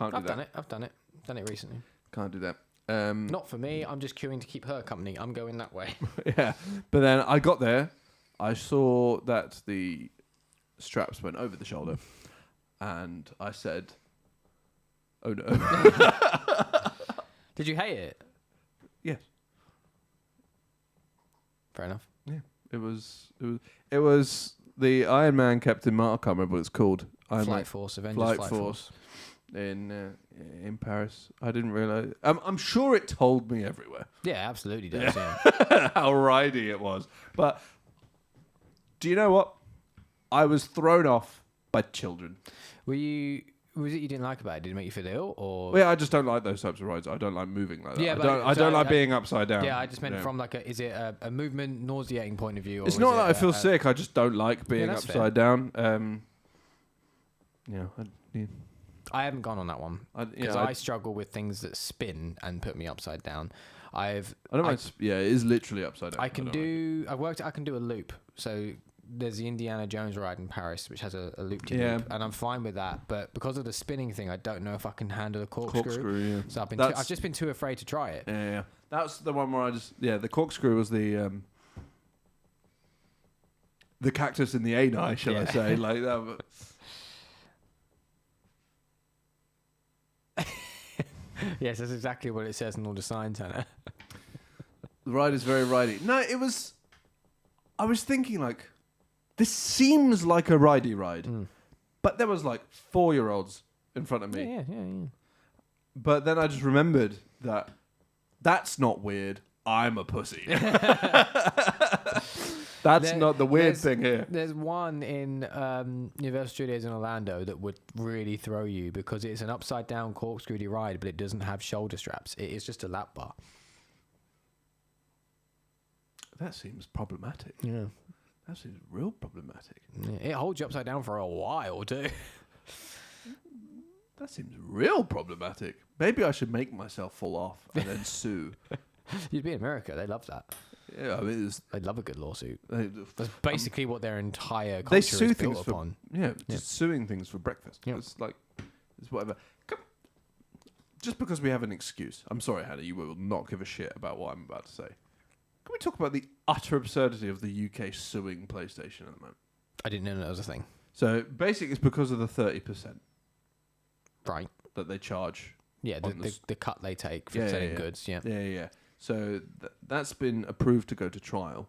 I've done it. Done it recently. Can't do that. Not for me. I'm just queuing to keep her company. I'm going that way. Yeah. But then I got there. I saw that the straps went over the shoulder. And I said, oh no. Did you hate it? Yes. Fair enough. Yeah. It was the Iron Man Captain Marvel. I can't remember what it's called. Iron Flight Man Force, Avengers Flight Flight Force. In Paris. I didn't realise. I'm sure it told me everywhere Yeah, absolutely does. Yeah. how ridey it was. But do you know what? I was thrown off by children. Was it you didn't like about it? Did it make you feel ill, or? Well, yeah, I just don't like those types of rides. I don't like moving like that. Yeah, I don't like being upside down. Yeah, I just meant from like is it a movement nauseating point of view? Or It's is not it that I feel sick. I just don't like being that's upside down. I haven't gone on that one because I I struggle with things that spin and put me upside down. don't mind. Yeah, it is literally upside down. I can do a loop. So there's the Indiana Jones ride in Paris, which has a loop, and I'm fine with that. But because of the spinning thing, I don't know if I can handle a corkscrew. Yeah. So I've just been too afraid to try it. Yeah. That's the one where the corkscrew was the cactus in the anus, shall I say, like that. But Yes, that's exactly what it says on all the signs, Hannah. the ride is very ridey. No, it was. I was thinking like, this seems like a ridey ride, but there was like 4-year-olds in front of me. Yeah. But then I just remembered that that's not weird. I'm a pussy. That's not the weird thing here. There's one in Universal Studios in Orlando that would really throw you because it's an upside down corkscrewy ride, but it doesn't have shoulder straps. It is just a lap bar. That seems problematic. Yeah. That seems real problematic. Yeah. It holds you upside down for a while too. That seems real problematic. Maybe I should make myself fall off and then sue. You'd be in America. They love that. Yeah, I mean, They'd love a good lawsuit. That's basically what their entire culture they is sue built things upon. just suing things for breakfast. Yeah. It's like, it's whatever. Just because we have an excuse. I'm sorry, Hannah, you will not give a shit about what I'm about to say. Can we talk about the utter absurdity of the UK suing PlayStation at the moment? I didn't know that was a thing. So basically, it's because of the 30% Right. that they charge. Yeah, the cut they take for selling goods. Yeah. Yeah. So that's been approved to go to trial.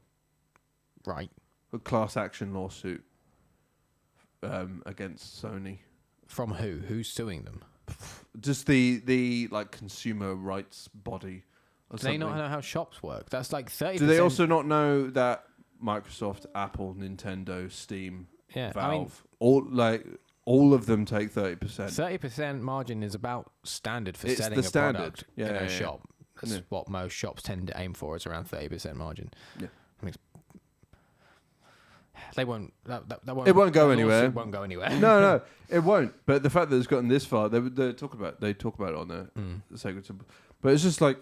Right. A class action lawsuit against Sony. From who? Who's suing them? Just the like consumer rights body. Or Do they not know how shops work? That's like 30%. Do they also not know that Microsoft, Apple, Nintendo, Steam, Valve, I mean, all of them take 30%? 30% margin is about standard for It's selling the a standard. product in a shop. That's what most shops tend to aim for. Is around 30% margin. Yeah. I mean, they won't. That won't. It won't go that anywhere. lawsuit won't go anywhere. No, it won't. But the fact that it's gotten this far, they talk about it on the Sacred Symbol. But it's just like,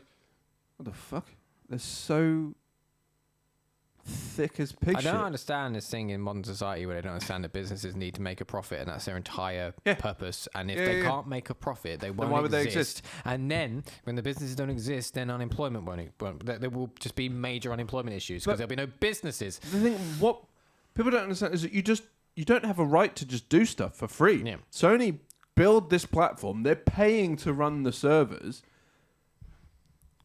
what the fuck? They're so thick as pig I shit. don't understand this thing in modern society where they don't understand that businesses need to make a profit and that's their entire purpose. And if they can't make a profit, they won't why would they exist. And then when the businesses don't exist, then unemployment won't. There will just be major unemployment issues because there'll be no businesses. The thing, what people don't understand is that you don't have a right to just do stuff for free. Yeah. Sony build this platform. They're paying to run the servers,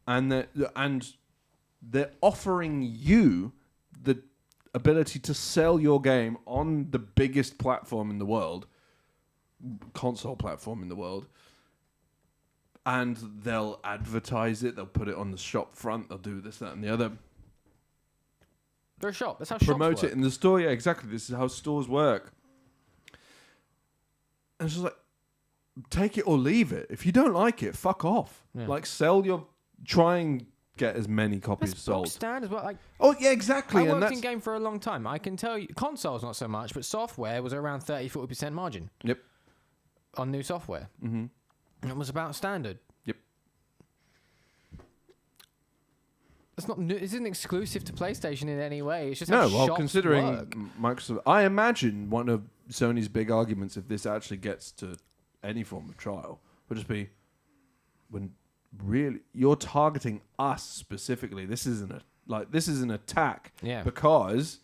and they're offering you the ability to sell your game on the biggest platform in the world, console platform in the world, and they'll advertise it. They'll put it on the shop front. They'll do this, that, and the other. They're a shop. That's how Promote shops work. it in the store. Yeah, exactly. This is how stores work. And it's just like, take it or leave it. If you don't like it, fuck off. Yeah. Like, try and get as many copies That's sold. standard. Well, like, Oh, yeah, exactly. I And worked in game for a long time. I can tell you, consoles not so much, but software was around 30-40% margin. Yep. On new software. Mm-hmm. And it was about standard. Yep. It's not. It isn't exclusive to PlayStation in any way. It's just how shops considering work. Microsoft, I imagine one of Sony's big arguments, if this actually gets to any form of trial, would just be when really you're targeting us specifically. This isn't an attack. Yeah. Because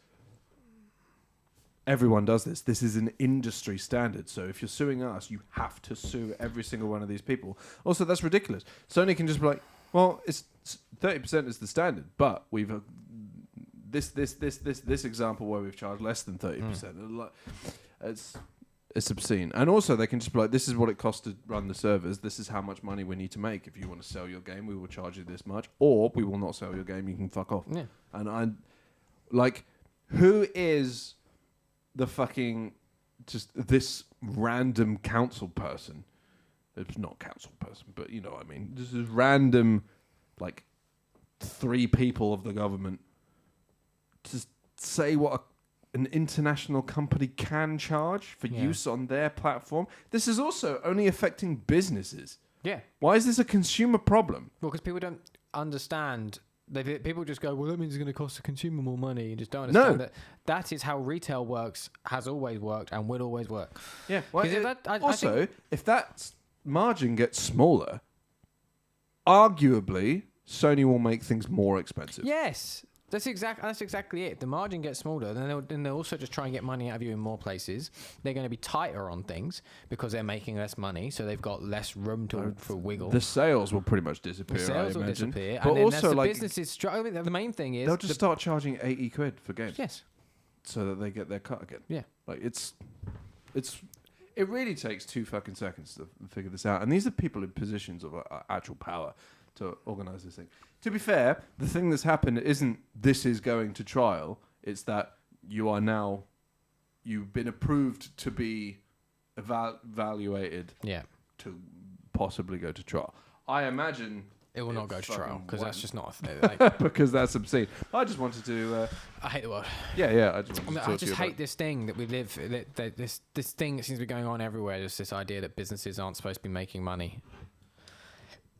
everyone does this. This is an industry standard. So if you're suing us, you have to sue every single one of these people. Also, that's ridiculous. Sony can just be like, well, it's 30% is the standard, but we've this example where we've charged less than 30%. It's obscene. And also, they can just be like, this is what it costs to run the servers. This is how much money we need to make. If you want to sell your game, we will charge you this much, or we will not sell your game. You can fuck off. Yeah. And who is the fucking just this random council person? It's not council person, but you know what I mean. Just this random, like, 3 people of the government just say what an international company can charge for use on their platform. This is also only affecting businesses. Yeah. Why is this a consumer problem? Well, because people don't understand. People just go, well, that means it's going to cost the consumer more money. You just don't understand that is how retail works, has always worked, and will always work. Yeah. Well, I think if that margin gets smaller, arguably Sony will make things more expensive. Yes. That's exactly it. The margin gets smaller, then they'll also just try and get money out of you in more places. They're going to be tighter on things because they're making less money, so they've got less room for wiggle. The sales will pretty much disappear. The sales I will imagine. disappear, But and then also, the businesses. I mean, the main thing is they'll just start charging 80 quid for games. Yes. So that they get their cut again. Yeah. Like it's It really takes 2 fucking seconds to figure this out. And these are people in positions of actual power to organise this thing. To be fair, the thing that's happened isn't this is going to trial. It's that you've been approved to be evaluated to possibly go to trial. I imagine it will not go to trial because that's just not a thing. because that's obscene. I just wanted to. I hate the world. Yeah. I just hate this thing that we live. This thing that seems to be going on everywhere. Just this idea that businesses aren't supposed to be making money.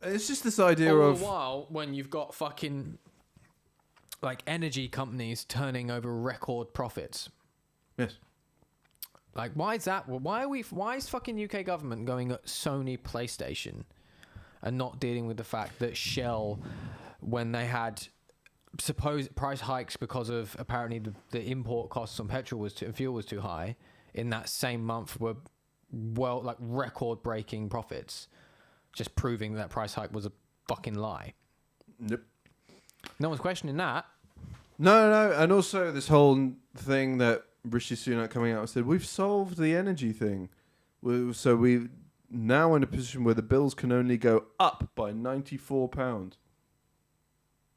It's just this idea all of the while when you've got fucking like energy companies turning over record profits. Yes. Like, why is that? Why is fucking UK government going at Sony PlayStation and not dealing with the fact that Shell, when they had supposed price hikes because of apparently the import costs on petrol fuel was too high, in that same month were record-breaking profits, just proving that price hike was a fucking lie. Yep. No one's questioning that. No, and also this whole thing that Rishi Sunak coming out and said, we've solved the energy thing. So we're now in a position where the bills can only go up by £94.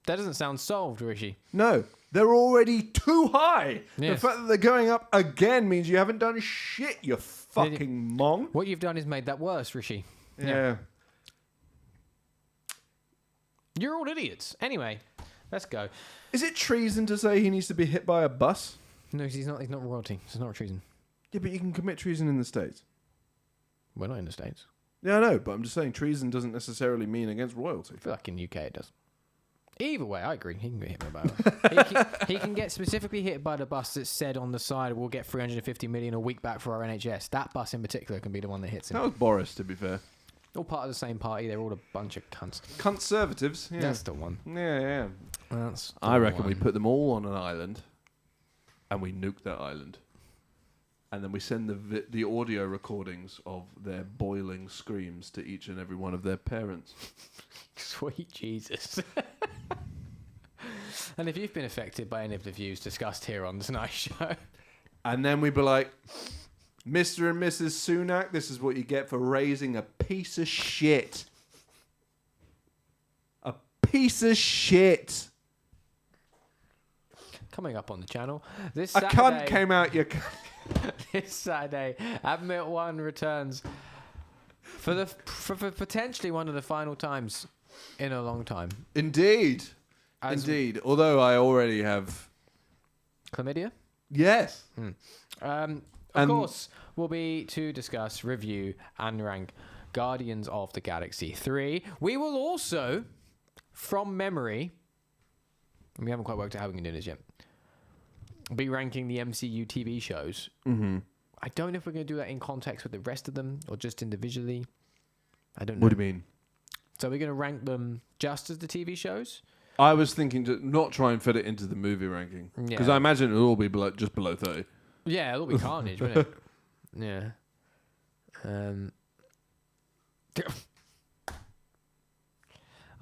That doesn't sound solved, Rishi. No, they're already too high. Yes. The fact that they're going up again means you haven't done shit, you fucking mong. What you've done is made that worse, Rishi. Yeah. You're all idiots. Anyway, let's go. Is it treason to say he needs to be hit by a bus? No, he's not royalty. It's not treason. Yeah, but you can commit treason in the States. We're not in the States. Yeah, I know, but I'm just saying treason doesn't necessarily mean against royalty. I feel like in the UK it does. Either way, I agree. He can get hit by a bus. he can get specifically hit by the bus that said on the side, we'll get 350 million a week back for our NHS. That bus in particular can be the one that hits him. That was Boris, to be fair. All part of the same party. They're all a bunch of cunts. Conservatives, yeah. That's the one. Yeah. That's the I reckon one. we put them all on an island and we nuke that island. And then we send the audio recordings of their boiling screams to each and every one of their parents. Sweet Jesus. And if you've been affected by any of the views discussed here on tonight's show. And then we'd be like, Mr. and Mrs. Sunak, this is what you get for raising a piece of shit. A piece of shit. Coming up on the channel. This A Saturday, cunt came out your... This Saturday, Admit One returns for potentially one of the final times in a long time. Indeed. Indeed. Although I already have... Chlamydia? Yes. Of course, will be to discuss, review, and rank Guardians of the Galaxy 3. We will also, from memory, we haven't quite worked out how we can do this yet, be ranking the MCU TV shows. Mm-hmm. I don't know if we're going to do that in context with the rest of them or just individually. I don't know. What do you mean? So we're going to rank them just as the TV shows? I was thinking to not try and fit it into the movie ranking. Because I imagine it'll all be just below 30. Yeah, it'll be carnage, won't it? Yeah. I'm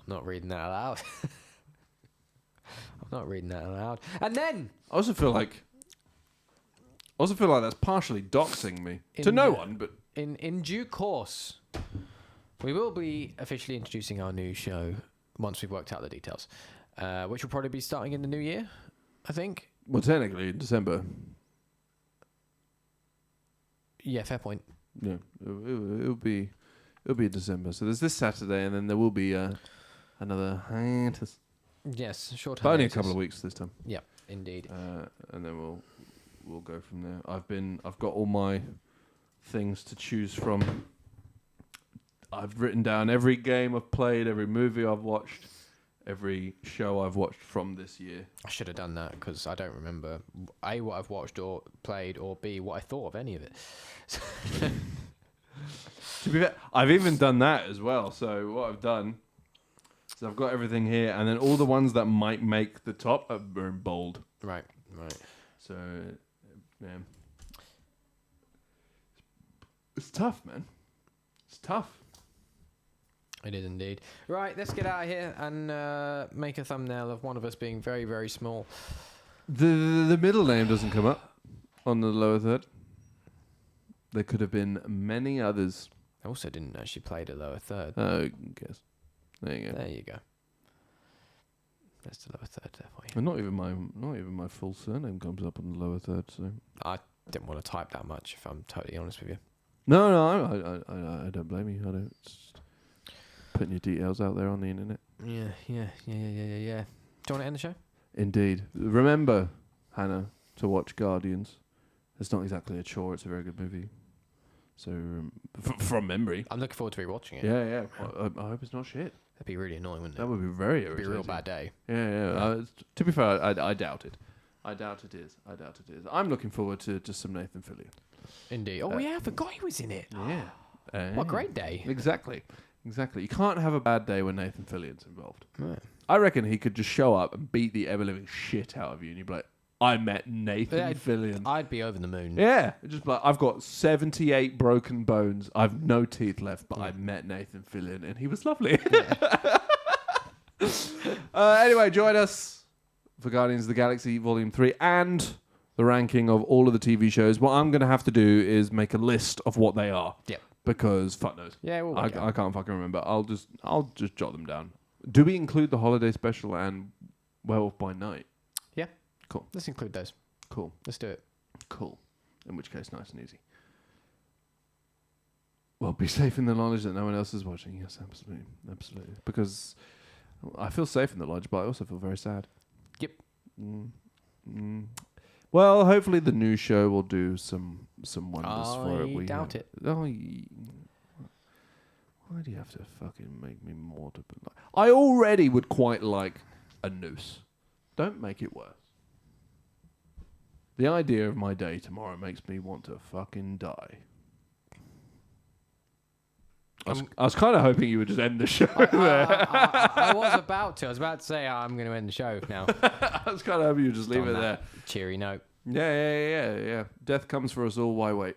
not reading that aloud. I'm not reading that aloud. And then... I also feel like that's partially doxing me. To no one, but... In due course, we will be officially introducing our new show once we've worked out the details, which will probably be starting in the new year, I think. Well, technically, in December. Yeah, fair point. Yeah, it'll be in December. So there's this Saturday, and then there will be another hiatus. Yes, short But only a hiatus. couple of weeks this time. Yeah, indeed. And then we'll go from there. I've got all my things to choose from. I've written down every game I've played, every movie I've watched, every show I've watched from this year. I should have done that because I don't remember A, what I've watched or played, or B, what I thought of any of it. To be fair, I've even done that as well. So what I've done is I've got everything here, and then all the ones that might make the top are in bold. Right. So, yeah. It's tough, man. It's tough. It is indeed. Right, let's get out of here and make a thumbnail of one of us being very, very small. The middle name doesn't come up on the lower third. There could have been many others. I also didn't know she played a lower third. Oh, guess. There you go. There you go. That's the lower third there for you. And not even my full surname comes up on the lower third. So I didn't want to type that much, if I'm totally honest with you. no, I don't blame you. I don't. Just putting your details out there on the internet. Yeah. Do you want to end the show? Indeed. Remember, Hannah, to watch Guardians. It's not exactly a chore. It's a very good movie. So from memory. I'm looking forward to rewatching it. Yeah. I hope it's not shit. That'd be really annoying, wouldn't it? That would be very It'd irritating. be a real bad day. Yeah. To be fair, I doubt it. I doubt it is. I'm looking forward to just some Nathan Fillion. Indeed. Oh, yeah, I forgot he was in it. Yeah. What a great day. Exactly. You can't have a bad day when Nathan Fillion's involved. Right. I reckon he could just show up and beat the ever-living shit out of you, and you'd be like, I met Nathan Fillion. I'd be over the moon. Yeah. Just like, I've got 78 broken bones. I've no teeth left, but I met Nathan Fillion, and he was lovely. Anyway, join us for Guardians of the Galaxy Volume 3 and the ranking of all of the TV shows. What I'm going to have to do is make a list of what they are. Yep. Because fuck knows. Yeah, we'll I can't fucking remember. I'll just jot them down. Do we include the holiday special and Werewolf by Night? Yeah. Cool. Let's include those. Cool. Let's do it. Cool. In which case, nice and easy. Well, be safe in the knowledge that no one else is watching. Yes, absolutely. Because I feel safe in the lodge, but I also feel very sad. Yep. Well, hopefully the new show will do some wonders for it. I doubt it. Why do you have to fucking make me more to be like? I already would quite like a noose. Don't make it worse. The idea of my day tomorrow makes me want to fucking die. I was kind of hoping you would just end the show there. I was about to. I was about to say I'm going to end the show now. I was kind of hoping you would just leave it there. Cheery note. Yeah. Death comes for us all. Why wait?